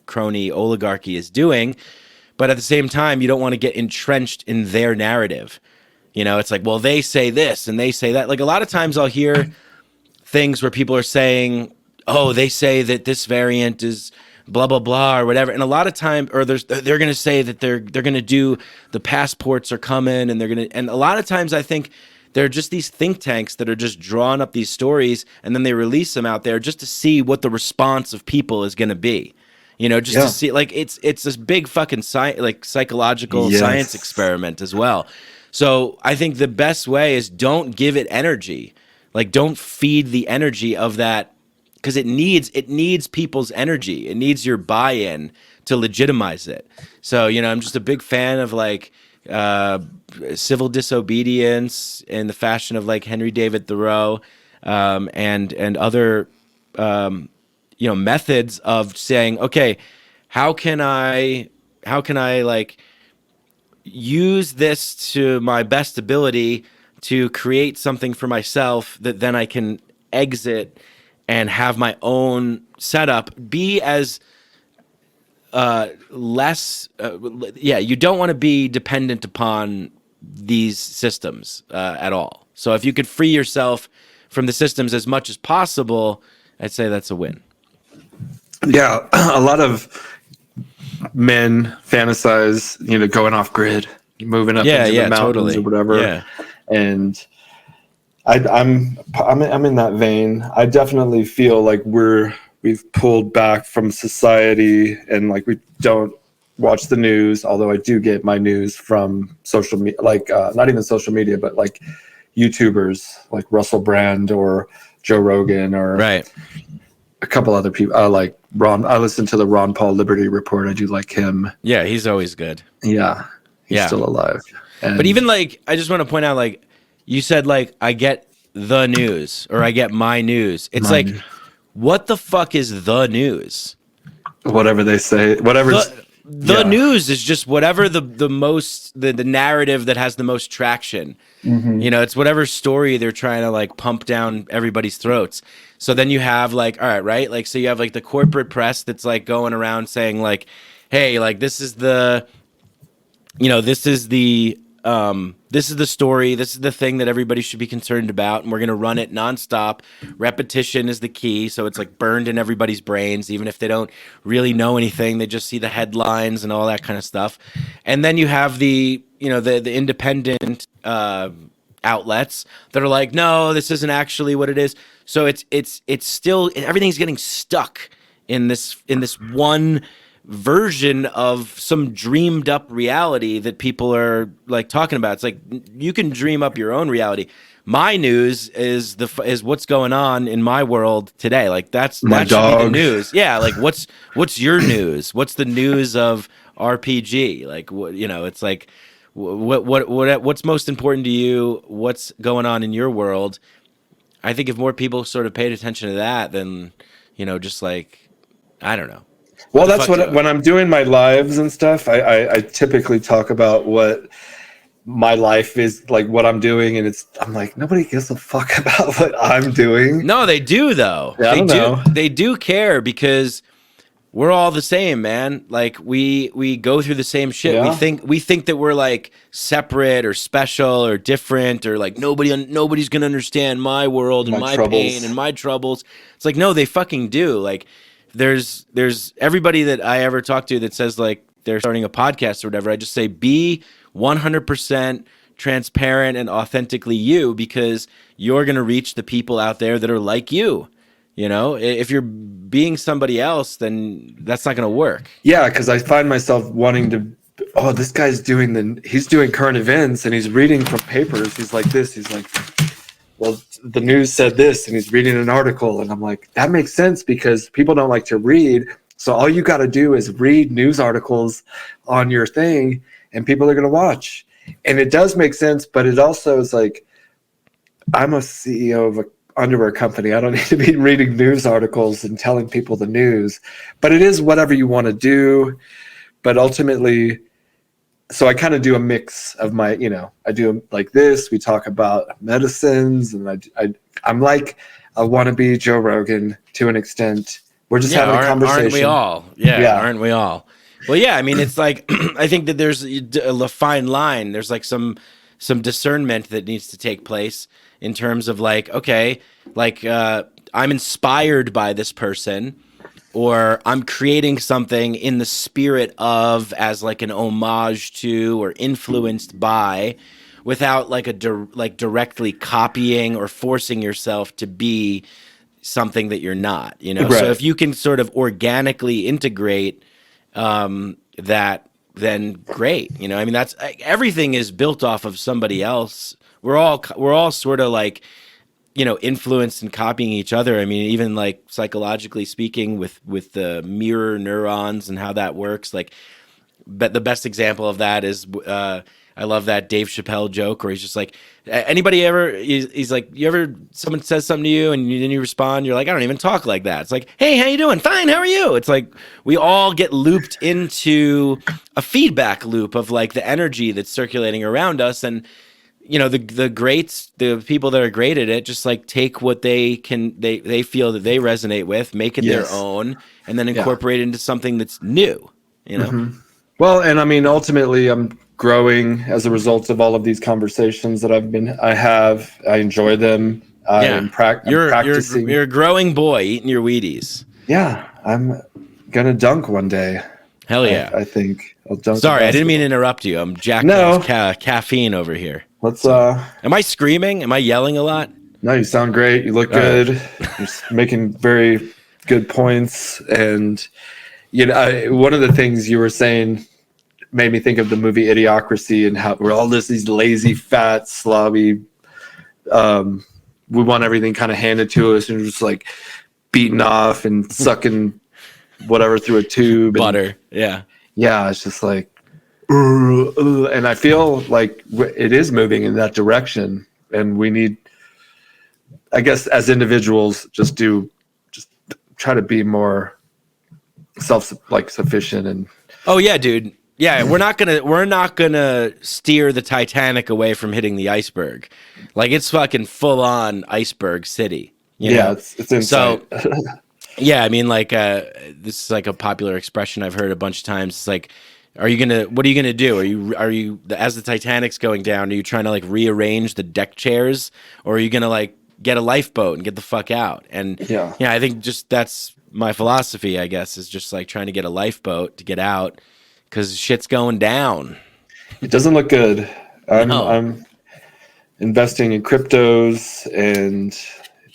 crony oligarchy is doing. But at the same time, you don't want to get entrenched in their narrative. It's like, well, they say this and they say that. Like, a lot of times I'll hear things where people are saying, oh, they say that this variant is blah, blah, blah, or whatever. And a lot of time, or they're going to say that they're going to do, the passports are coming and and a lot of times I think They're just these think tanks that are just drawing up these stories, and then they release them out there just to see what the response of people is going to be. You know, just to see, like, it's this big fucking psychological science experiment as well. So I think the best way is don't give it energy. Like, don't feed the energy of that, because it needs people's energy. It needs your buy-in to legitimize it. So, you know, I'm just a big fan of like civil disobedience in the fashion of like Henry David Thoreau, and other you know, methods of saying, okay, how can I like use this to my best ability to create something for myself that then I can exit and have my own setup, be as less you don't want to be dependent upon these systems at all. So if you could free yourself from the systems as much as possible, I'd say that's a win. Yeah, a lot of men fantasize, you know, going off grid, moving up into the mountains or whatever. Yeah. And I'm in that vein. I definitely feel like we've pulled back from society, and like we don't watch the news, although I do get my news from social media, like not even social media, but like YouTubers like Russell Brand or Joe Rogan or a couple other people. Like Ron, I listen to the Ron Paul Liberty Report. I do like him. Yeah, he's always good. Yeah, he's still alive. But even like, I just want to point out, like you said, like I get the news or I get my news. It's like, what the fuck is the news? Whatever they say, whatever. The news is just whatever the most the narrative that has the most traction. Mm-hmm. You know, it's whatever story they're trying to like pump down everybody's throats. So then you have like, all right, like, so you have like the corporate press that's like going around saying like, hey, like this is the, you know, this is the story, this is the thing that everybody should be concerned about, and we're going to run it nonstop. Repetition is the key, so it's like burned in everybody's brains, even if they don't really know anything, they just see the headlines and all that kind of stuff. And then you have the, you know, the independent outlets that are like, no, this isn't actually what it is. So it's still, everything's getting stuck in this one version of some dreamed up reality that people are like talking about. It's like, you can dream up your own reality. My news is what's going on in my world today. Like that should be the news. Yeah. Like what's your news? What's the news of RPG? Like what, you know, it's like what's most important to you? What's going on in your world? I think if more people sort of paid attention to that, then, you know, just like, I don't know. Well, that's what when I'm doing my lives and stuff, I typically talk about what my life is, like what I'm doing, and I'm like, nobody gives a fuck about what I'm doing. No, they do though. Yeah, I don't know. They do care, because we're all the same, man. Like we go through the same shit. Yeah. We think that we're like separate or special or different, or like nobody's gonna understand my world and my pain and my troubles. It's like, no, they fucking do. Like there's everybody that I ever talk to that says like they're starting a podcast or whatever, I just say be 100% transparent and authentically you, because you're going to reach the people out there that are like you. You know, if you're being somebody else, then that's not going to work. Yeah, because I find myself wanting to, this guy's he's doing current events and he's reading from papers. He's like this, he's like, well, the news said this, and he's reading an article, and I'm like, that makes sense, because people don't like to read. So all you got to do is read news articles on your thing, and people are going to watch. And it does make sense, but it also is like, I'm a CEO of an underwear company. I don't need to be reading news articles and telling people the news. But it is whatever you want to do. But ultimately, so I kind of do a mix of my, you know, I do like this. We talk about medicines, and I'm like a wannabe Joe Rogan to an extent. We're just having a conversation. Aren't we all? Yeah, aren't we all? Well, yeah, I mean, it's like, I think that there's a fine line. There's like some discernment that needs to take place in terms of like, okay, like I'm inspired by this person, or I'm creating something in the spirit of, as like an homage to or influenced by, without like directly copying or forcing yourself to be something that you're not, you know? Right. So if you can sort of organically integrate that, then great. You know, I mean, that's everything is built off of somebody else. We're all sort of like, you know, influenced and copying each other. I mean, even like psychologically speaking with the mirror neurons and how that works, like, but the best example of that is I love that Dave Chappelle joke where he's just like, anybody ever, he's like, you ever, someone says something to you and then you respond, you're like, I don't even talk like that. It's like, hey, how you doing? Fine, how are you? It's like, we all get looped into a feedback loop of like the energy that's circulating around us. And, you know, the greats, the people that are great at it, just like take what they can, they feel that they resonate with, make it their own, and then incorporate it into something that's new, you know? Well, and I mean, ultimately, I'm growing as a result of all of these conversations that I enjoy them. I'm practicing. You're a growing boy eating your Wheaties. Yeah, I'm gonna dunk one day. Hell yeah! I think I'll dunk. Sorry, I didn't mean to interrupt you. I'm jacked off caffeine over here. Let's. Am I screaming? Am I yelling a lot? No, you sound great. You look good. You're making very good points, and you know, one of the things you were saying made me think of the movie Idiocracy and how we're all just these lazy, fat, slobby. We want everything kind of handed to us, and we're just like beating off and sucking whatever through a tube. Butter, yeah. It's just like, and I feel like it is moving in that direction, and we need, I guess, as individuals, just try to be more sufficient and. Oh yeah, dude. Yeah, we're not gonna steer the Titanic away from hitting the iceberg. Like it's fucking full on iceberg city. You know? It's insane. So, yeah, I mean, like this is like a popular expression I've heard a bunch of times. It's like, what are you gonna do? Are you as the Titanic's going down? Are you trying to like rearrange the deck chairs, or are you gonna like get a lifeboat and get the fuck out? And yeah, I think just that's my philosophy. I guess is just like trying to get a lifeboat to get out. Because shit's going down. It doesn't look good. I'm investing in cryptos and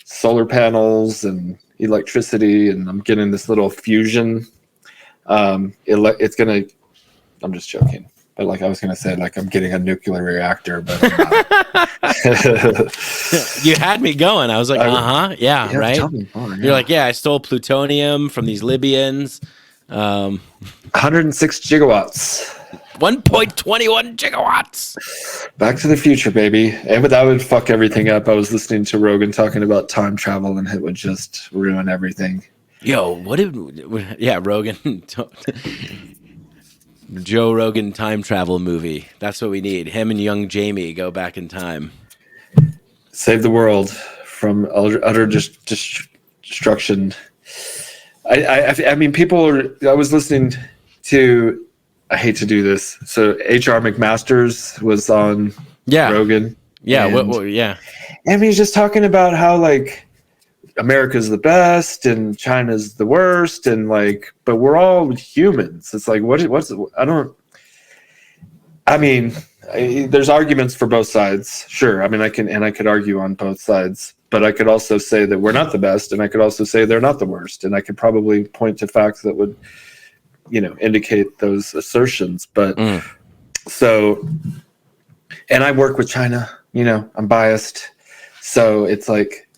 solar panels and electricity, and I'm getting this little fusion. It's gonna. I'm just joking, but like I was gonna say, like I'm getting a nuclear reactor, but you had me going. I was like, yeah, right. Tell me more, You're like, yeah, I stole plutonium from these Libyans. 106 gigawatts. 1.21 gigawatts. Back to the future, baby. And that would fuck everything up. I was listening to Rogan talking about time travel, and it would just ruin everything. Yo, Rogan. Joe Rogan time travel movie. That's what we need. Him and young Jamie go back in time. Save the world from utter destruction. I mean, I was listening to, I hate to do this. So H.R. McMaster's was on Rogan. Yeah. And I mean, he's just talking about how like America's the best and China's the worst. And like, but we're all humans. It's like, there's arguments for both sides. Sure. I mean, I could argue on both sides. But I could also say that we're not the best, and I could also say they're not the worst, and I could probably point to facts that would, you know, indicate those assertions. But so, and I work with China, you know, I'm biased, so it's like,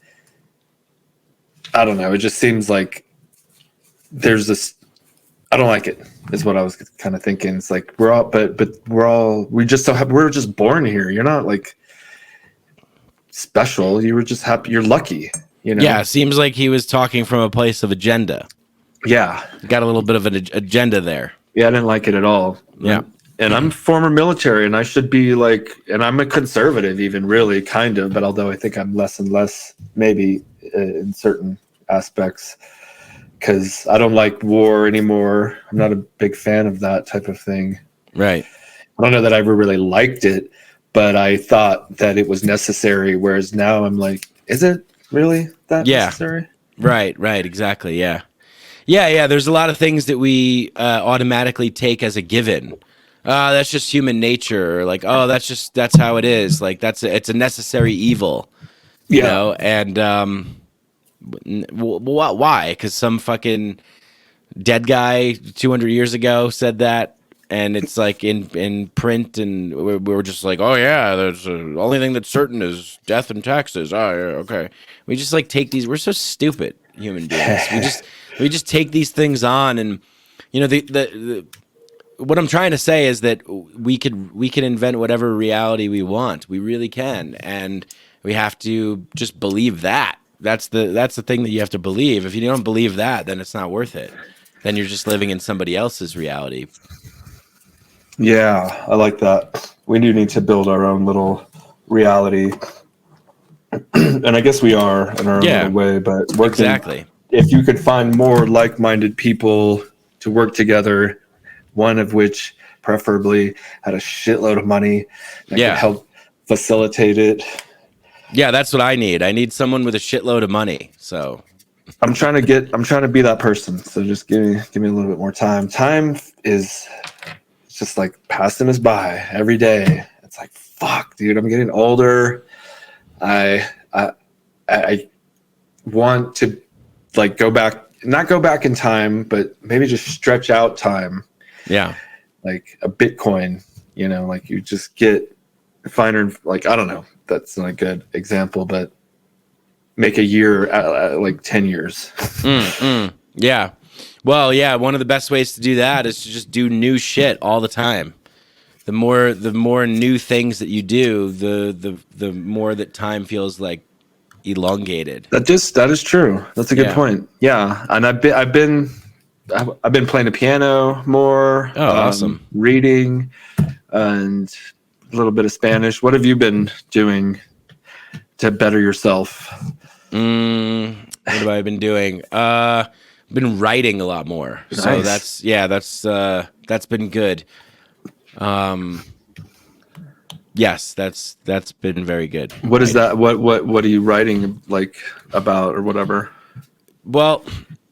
I don't know. It just seems like there's this. I don't like it. Is what I was kind of thinking. It's like we're just born here. You're not like special. You were just happy. You're lucky, you know. Yeah, seems like he was talking from a place of agenda. Yeah, got a little bit of an agenda there. Yeah, I didn't like it at all. Yeah, and I'm former military, and I should be like, and I'm a conservative, even really kind of. But although I think I'm less and less, maybe in certain aspects, because I don't like war anymore. I'm not a big fan of that type of thing. Right. I don't know that I ever really liked it, but I thought that it was necessary, whereas now I'm like, is it really that necessary? Right, exactly, yeah. There's a lot of things that we automatically take as a given. that's just human nature, or like, oh, that's how it is. Like it's a necessary evil, you Yeah. know. And why? Because some fucking dead guy 200 years ago said that, and it's like in print, and we're just like, oh yeah, there's the only thing that's certain is death and taxes. Oh yeah, okay. We just like take these. We're so stupid, human beings. We just take these things on, and you know the what I'm trying to say is that we can invent whatever reality we want. We really can, and we have to just believe that. That's the thing that you have to believe. If you don't believe that, then it's not worth it. Then you're just living in somebody else's reality. Yeah, I like that. We do need to build our own little reality. And I guess we are in our own Yeah, little way, but working, exactly. if you could find more like-minded people to work together, one of which preferably had a shitload of money that Yeah. could help facilitate it. Yeah, that's what I need. I need someone with a shitload of money. So I'm trying to be that person. So just give me a little bit more time. Time is just like passing us by every day. It's like, fuck, dude, I'm getting older. I want to like not go back in time, but maybe just stretch out time. yeah. Like a Bitcoin, you know, like you just get finer, like, I don't know, that's not a good example, but make a year like 10 years. Yeah. Well, yeah, one of the best ways to do that is to just do new shit all the time. The more new things that you do, the more that time feels like elongated. That is true. That's a good point. Yeah. And I've been playing the piano more, Oh, awesome. reading, and a little bit of Spanish. What have you been doing to better yourself? What have I been doing? I've been writing a lot more. Nice. So that's been good. Yes, that's been very good. What is that? What are you writing like about or whatever? Well,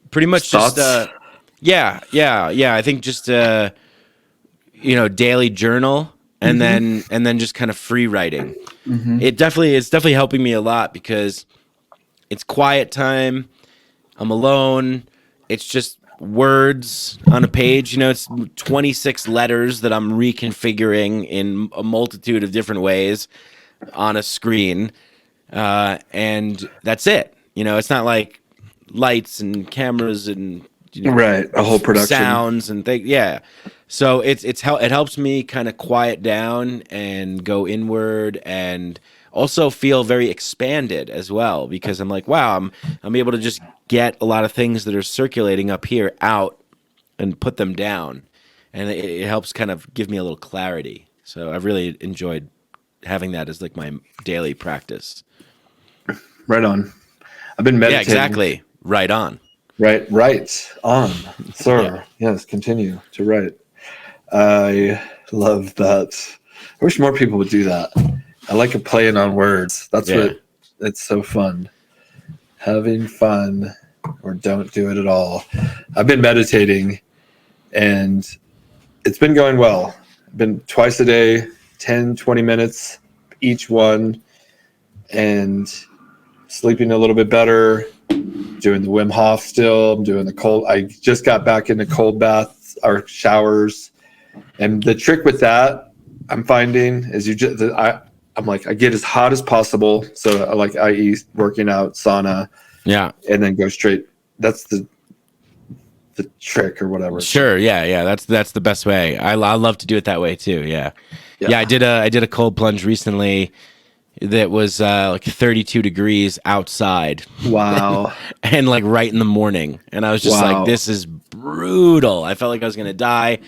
pretty much Thoughts? just yeah. I think just daily journal, and then just kind of free writing. It's definitely helping me a lot because it's quiet time. I'm alone. It's just words on a page. It's 26 letters that I'm reconfiguring in a multitude of different ways on a screen, and that's it. It's not like lights and cameras and right, a whole production, sounds and things. Yeah, so it helps me kind of quiet down and go inward, and also feel very expanded as well, because I'm like, wow, I'm able to just get a lot of things that are circulating up here out and put them down, and it helps kind of give me a little clarity. So I've really enjoyed having that as like my daily practice. Right on. I've been meditating. Yeah, exactly. Right on. Right on, sir. Yeah. Yes, continue to write. I love that. I wish more people would do that. I like a playing on words. That's what it's so fun. Having fun, or don't do it at all. I've been meditating, and it's been going well. I've been twice a day, 10, 20 minutes each one, and sleeping a little bit better, doing the Wim Hof still. I'm doing the cold. I just got back into cold baths or showers. And the trick with that, I'm finding, is I'm like, I get as hot as possible. So i.e. working out, sauna, and then go straight. That's the trick or whatever. Sure. Yeah. That's the best way. I love to do it that way too. Yeah. I did a cold plunge recently that was like 32 degrees outside. Wow. And like right in the morning. And I was just like, this is brutal. I felt like I was going to die.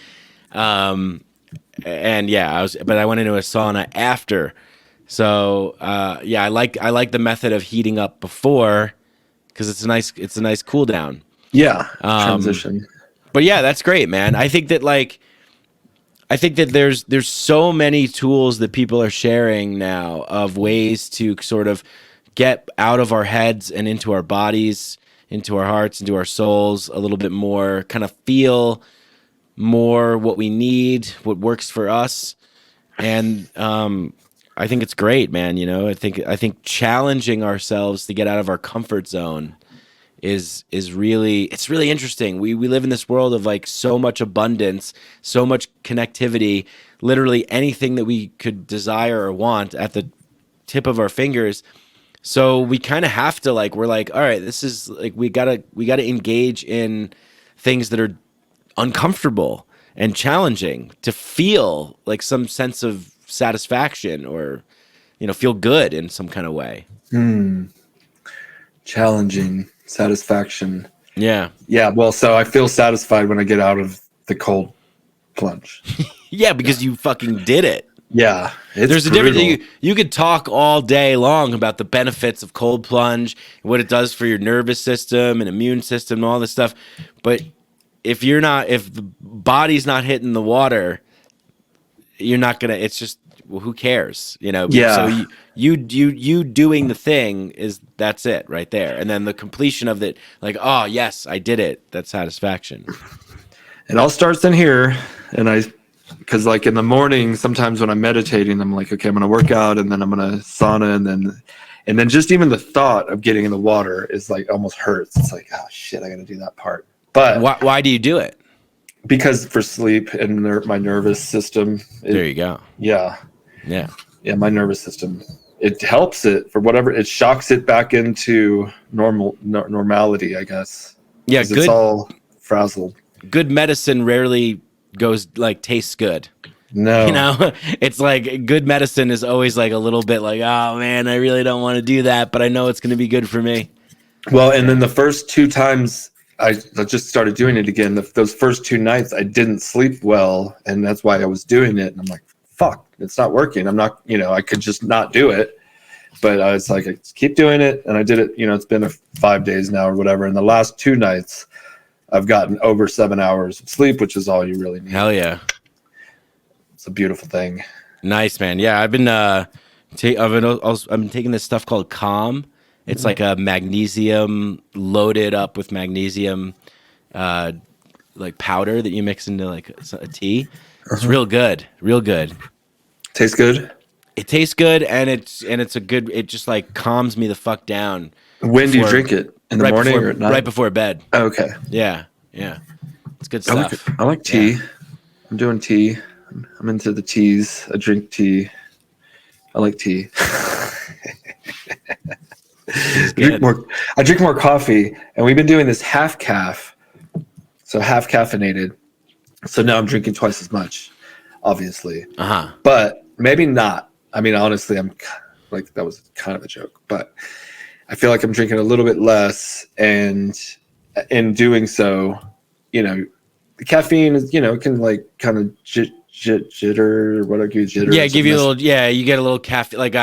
And yeah, but I went into a sauna after. So, I like the method of heating up before, because it's a nice cool down. Yeah. Transition. But yeah, that's great, man. I think that there's so many tools that people are sharing now of ways to sort of get out of our heads and into our bodies, into our hearts, into our souls a little bit more, kind of feel more what we need, what works for us. And I think it's great, man. You know, I think challenging ourselves to get out of our comfort zone is really, it's really interesting. We live in this world of like so much abundance, so much connectivity, literally anything that we could desire or want at the tip of our fingers. So we kind of have to like, we're like, all right, this is like, we gotta engage in things that are uncomfortable and challenging to feel like some sense of satisfaction or, you know, feel good in some kind of way. Challenging, satisfaction. Yeah. Yeah, well, so I feel satisfied when I get out of the cold plunge. Yeah, because you fucking did it. Yeah, it's There's a brutal. difference. You could talk all day long about the benefits of cold plunge, what it does for your nervous system and immune system and all this stuff. But if the body's not hitting the water, you're not gonna. It's just, well, who cares, you know? Yeah. So you doing the thing that's it right there, and then the completion of it, like, oh yes, I did it. That's satisfaction. It all starts in here, because like in the morning, sometimes when I'm meditating, I'm like, okay, I'm gonna work out, and then I'm gonna sauna, and then just even the thought of getting in the water is like almost hurts. It's like, oh shit, I gotta do that part. But Why do you do it? because for sleep and my nervous system. There you go. Yeah, Yeah. my nervous system. It helps it for whatever. It shocks it back into normality, I guess. Yeah, 'Cause it's all frazzled. Good medicine rarely tastes good. No, You know, it's like good medicine is always like a little bit like, oh man, I really don't want to do that, but I know it's going to be good for me. Well, and then the first 2 times I just started doing it again. Those first 2 nights, I didn't sleep well, and that's why I was doing it. And I'm like, fuck, it's not working. I'm not, I could just not do it. But I was like, I keep doing it, and I did it. It's been 5 days now or whatever. And the last 2 nights, I've gotten over 7 hours of sleep, which is all you really need. Hell yeah. It's a beautiful thing. Nice, man. Yeah, I've been taking this stuff called Calm. It's like a magnesium loaded up with magnesium, like powder that you mix into like a tea. It's real good, real good. Tastes good. It tastes good, and it's a good. It just like calms me the fuck down. When do you drink it? In the morning or at night? Right before bed. Okay. Yeah, it's good stuff. I like tea. Yeah. I'm doing tea. I'm into the teas. I drink tea. I like tea. I drink more coffee, and we've been doing this half calf, so half caffeinated. So now I'm drinking twice as much, obviously. But maybe not. I mean, honestly, I'm like, that was kind of a joke, but I feel like I'm drinking a little bit less, and in doing so, the caffeine is, can like kind of jitter or whatever, jitter. Yeah, give you a little. Yeah, you get a little caffeine. Like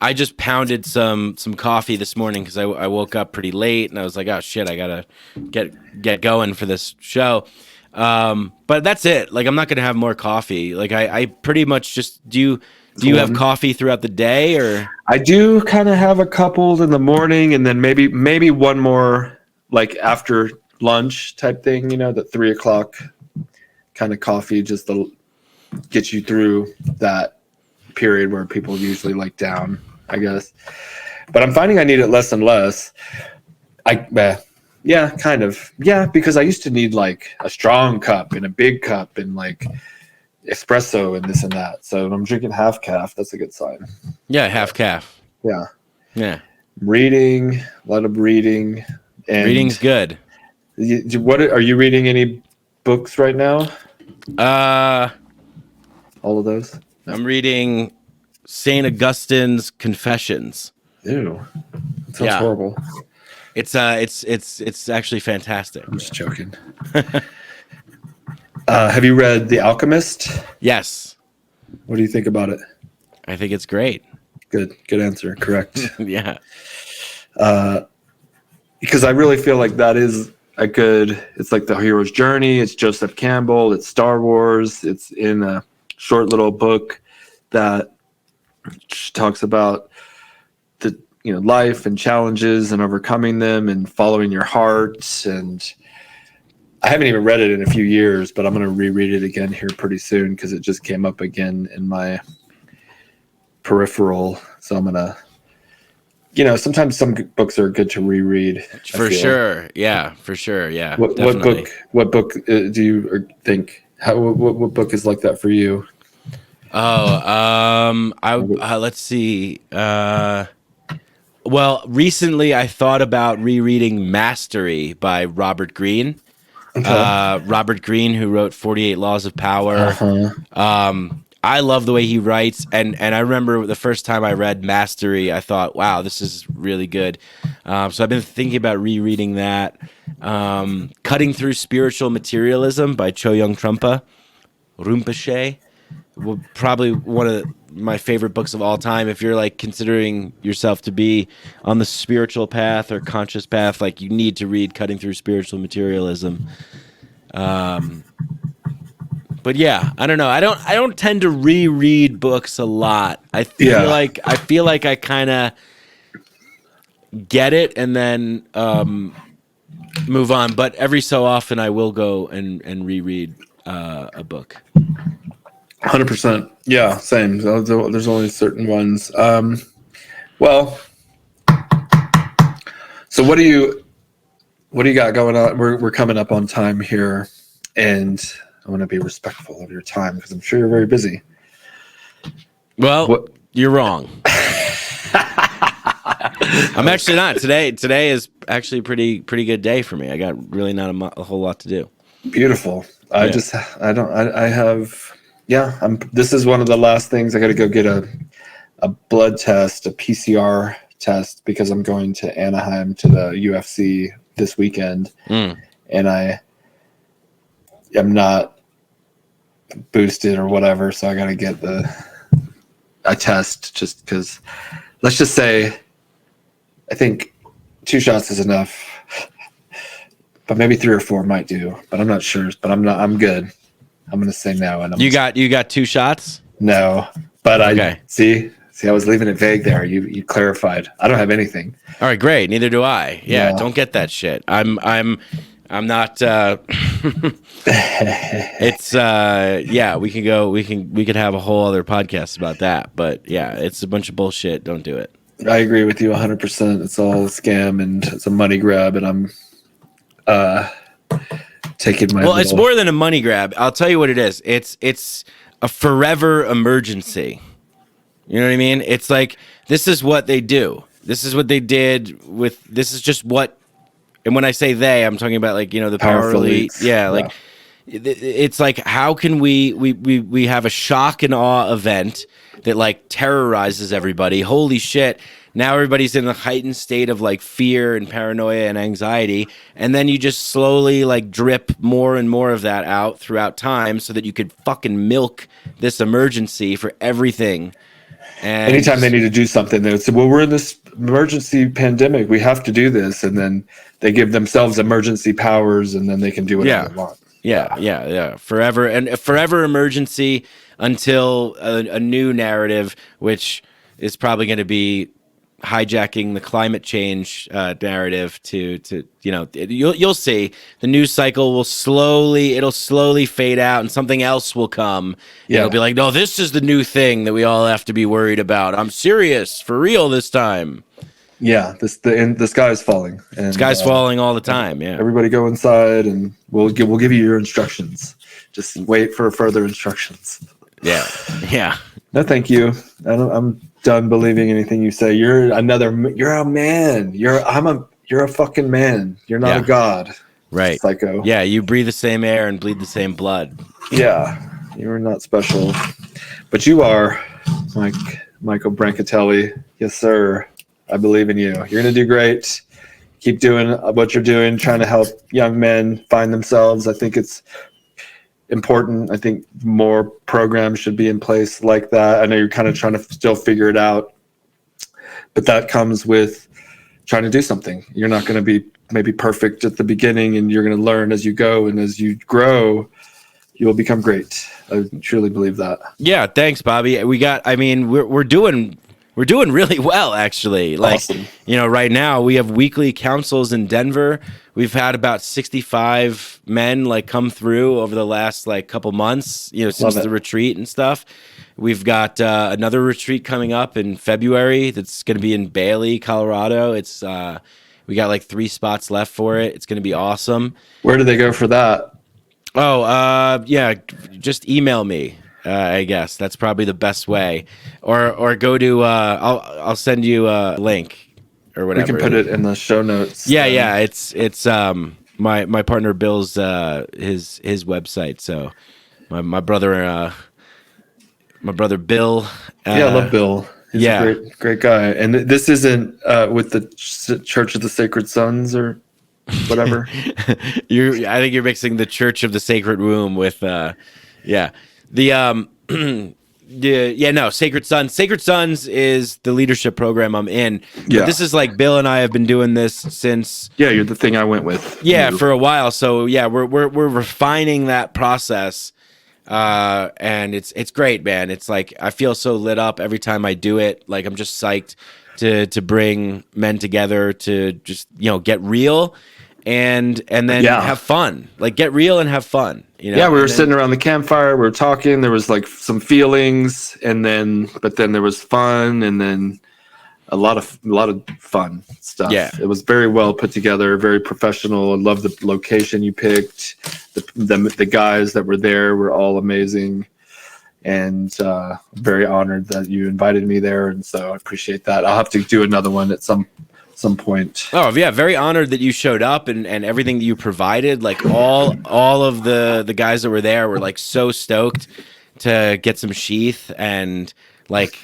I just pounded some coffee this morning because I woke up pretty late, and I was like, oh shit, I gotta get going for this show. But that's it. Like, I'm not gonna have more coffee. Like I pretty much just do you have coffee throughout the day, or? I do kind of have a couple in the morning, and then maybe one more like after lunch type thing. The 3 o'clock kind of coffee, just to get you through that period where people usually like down, I guess. But I'm finding I need it less and less. Yeah, kind of. Yeah, because I used to need like a strong cup and a big cup and like espresso and this and that. So I'm drinking half calf. That's a good sign. Yeah, half calf. Yeah. Yeah. Reading, a lot of reading. And reading's good. What are you reading? Any books right now? All of those? No. I'm reading St. Augustine's Confessions. Ew. That sounds horrible. It's actually fantastic. I'm just joking. Have you read The Alchemist? Yes. What do you think about it? I think it's great. Good answer. Correct. Yeah. Because I really feel like that is it's like the hero's journey. It's Joseph Campbell. It's Star Wars. It's in a short little book that talks about the life and challenges and overcoming them and following your heart. And I haven't even read it in a few years, but I'm going to reread it again here pretty soon because it just came up again in my peripheral. So I'm going to, sometimes some books are good to reread. For sure. Yeah, for sure. Yeah. What book do you think, what book is like that for you? Let's see. Well, recently I thought about rereading Mastery by Robert Greene. Okay. Robert Greene, who wrote 48 Laws of Power. Uh-huh. I love the way he writes, and I remember the first time I read Mastery, I thought, wow, this is really good. So I've been thinking about rereading that. Cutting Through Spiritual Materialism by Choyong Rinpoche. Well, probably one of my favorite books of all time. If you're like considering yourself to be on the spiritual path or conscious path, like you need to read Cutting Through Spiritual Materialism. But yeah, I don't know. I don't tend to reread books a lot. I feel like I kind of get it and then move on. But every so often, I will go and reread a book. 100%. Yeah, same. There's only certain ones. Well, so what do you got going on? We're coming up on time here, and I want to be respectful of your time because I'm sure you're very busy. Well, you're wrong. I'm actually not. Today is actually a pretty good day for me. I got really not a whole lot to do. Beautiful. This is one of the last things. I got to go get a blood test, a PCR test, because I'm going to Anaheim to the UFC this weekend. And I am not boosted or whatever. So I got to get a test just because, let's just say, I think 2 shots is enough, but maybe 3 or 4 might do, but I'm not sure, but I'm good. I'm going to say no. And you got 2 shots? No, but okay. See, I was leaving it vague there. You clarified. I don't have anything. All right, great. Neither do I. Yeah. Don't get that shit. I'm not, it's, we could have a whole other podcast about that, but yeah, it's a bunch of bullshit. Don't do it. I agree with you 100%. It's all a scam and it's a money grab, and I'm, taking my it's more than a money grab. I'll tell you what it is. It's a forever emergency. You know what I mean? It's like, this is what they do. This is what they did with, this is just what, and when I say they, I'm talking about, like, the power elite. Yeah, like, it's like, how can we have a shock and awe event that like terrorizes everybody? Holy shit. Now everybody's in a heightened state of like fear and paranoia and anxiety. And then you just slowly like drip more and more of that out throughout time so that you could fucking milk this emergency for everything. And anytime they need to do something, they would say, well, we're in this emergency pandemic. We have to do this. And then they give themselves emergency powers, and then they can do whatever they want. Yeah. Forever emergency until a new narrative, which is probably going to be hijacking the climate change narrative to you'll see the news cycle will slowly fade out, and something else will come. It'll be like, no, this is the new thing that we all have to be worried about. I'm serious, for real this time. Yeah, the sky is falling. And, the sky's falling all the time. Yeah, everybody go inside, and we'll give you your instructions. Just wait for further instructions. Yeah. No, thank you. I'm done believing anything you say. You're a man. You're a fucking man. You're not a god. Right. Psycho. Yeah, you breathe the same air and bleed the same blood. Yeah, you're not special, but you are, Michael Brancatelli. Yes, sir. I believe in you. You're gonna do great. Keep doing what you're doing, trying to help young men find themselves. I think it's important. I think more programs should be in place like that. I know you're kind of trying to still figure it out, but that comes with trying to do something. You're not going to be maybe perfect at the beginning, and you're going to learn as you go, and as you grow, you'll become great. I truly believe that. Yeah, thanks, Bobby. We're doing We're doing really well, actually. Like, Awesome. Right now we have weekly councils in Denver. We've had about 65 men like come through over the last like couple months, since the retreat and stuff. We've got another retreat coming up in February that's going to be in Bailey, Colorado. It's we got like 3 spots left for it. It's going to be awesome. Where do they go for that? Oh, yeah, just email me. I guess that's probably the best way, or go to. I'll send you a link or whatever. We can put it in the show notes. Yeah. It's my partner Bill's his website. So my brother Bill. I love Bill. He's a great guy. And this isn't with the Church of the Sacred Sons or whatever. I think you're mixing the Church of the Sacred Womb with Sacred Sons. Sacred Sons is the leadership program I'm in. But this is like Bill and I have been doing this since. Yeah, you're the thing I went with. For a while. So we're refining that process, and it's great, man. It's like I feel so lit up every time I do it. Like I'm just psyched to bring men together to just get real. And then have fun, like get real and have fun. We were sitting around the campfire, we were talking, there was like some feelings, but then there was fun, and then a lot of fun stuff. It was very well put together, very professional. I love the location you picked. The guys that were there were all amazing, and very honored that you invited me there, and so I appreciate that. I'll have to do another one at some point. Oh yeah, very honored that you showed up and everything that you provided. Like all of the guys that were there were like so stoked to get some sheath, and like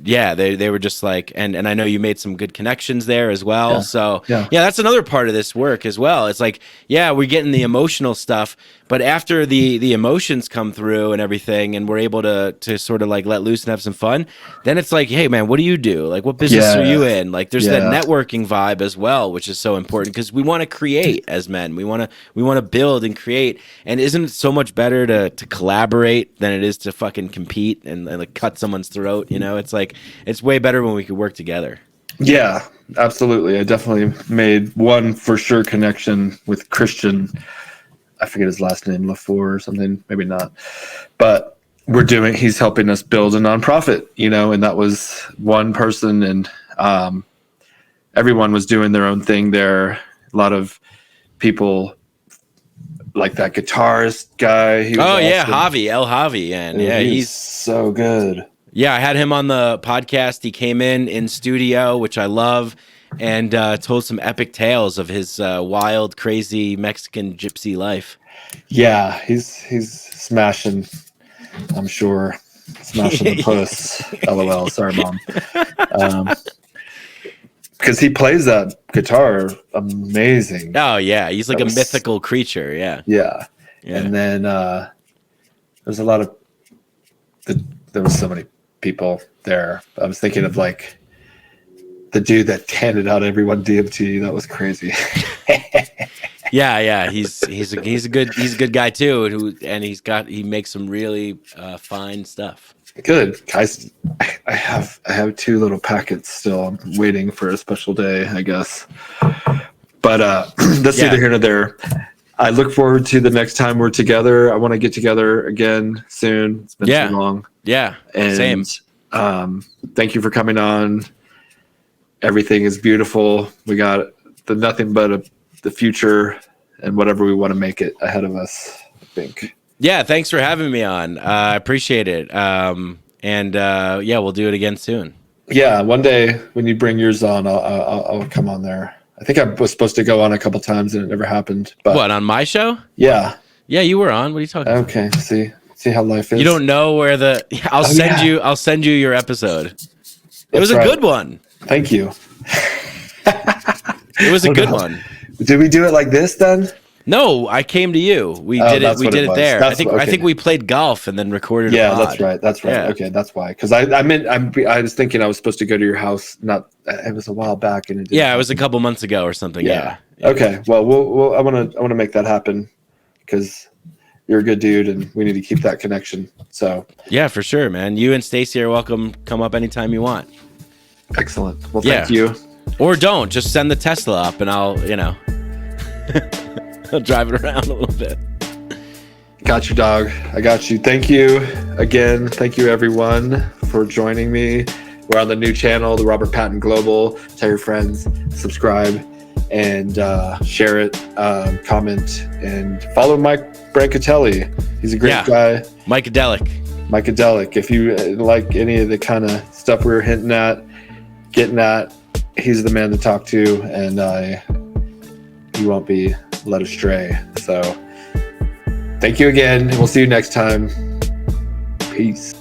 they were just like, and I know you made some good connections there as well. So that's another part of this work as well. It's like we're getting the emotional stuff, but after the emotions come through and everything, and we're able to sort of like let loose and have some fun, then it's like, hey man, what do you do? Like what business are you in? Like there's that networking vibe as well, which is so important because we want to create as men. We want to build and create, and isn't it so much better to collaborate than it is to fucking compete and like cut someone's throat? It's like it's way better when we could work together. Yeah, absolutely. I definitely made one for sure connection with Christian. I forget his last name, LaFour or something, maybe not. But he's helping us build a nonprofit, and that was one person, and everyone was doing their own thing there. A lot of people like that guitarist guy. Javi, and he's so good. Yeah, I had him on the podcast. He came in studio, which I love, and told some epic tales of his wild, crazy Mexican gypsy life. Yeah, he's smashing, I'm sure. Smashing the puss. LOL, sorry, Mom. Because he plays that guitar amazing. Oh, yeah, he's like a mythical creature, Yeah. And then there's a lot of... There was so many people there. I was thinking of like the dude that handed out everyone DMT. That was crazy. He's a good guy too. He makes some really fine stuff. Good guys. I have 2 little packets still. I'm waiting for a special day, I guess. But that's neither here nor there. I look forward to the next time we're together. I want to get together again soon. It's been too long. Yeah, and, same. Thank you for coming on. Everything is beautiful. We got nothing but the future and whatever we want to make it ahead of us, I think. Yeah, thanks for having me on. I appreciate it. We'll do it again soon. Yeah, one day when you bring yours on, I'll come on there. I think I was supposed to go on a couple times and it never happened. But what, on my show? Yeah. Yeah, you were on. What are you talking about? Okay, see how life is. You don't know where I'll send you your episode. It was a good one. Thank you. It was a good one. Did we do it like this then? No, I came to you. We did it there. I think we played golf and then recorded. Yeah, that's right. Yeah. Okay, that's why. Because I was thinking I was supposed to go to your house. It was a while back, and it was a couple months ago or something. Yeah. Okay. Well, I want to make that happen because you're a good dude, and we need to keep that connection. So. Yeah, for sure, man. You and Stacy are welcome. Come up anytime you want. Excellent. Well, Yeah. thank you. Or don't. Just send the Tesla up, and I'll I'll drive it around a little bit. Got you, dog. I got you. Thank you again. Thank you, everyone, for joining me. We're on the new channel, the Robert Patton Global. Tell your friends, subscribe, and share it, comment, and follow Mike Brancatelli. He's a great guy. Psychedelic. If you like any of the kind of stuff we were hinting at, getting at, he's the man to talk to, and you won't be led astray. So thank you again, and we'll see you next time. Peace.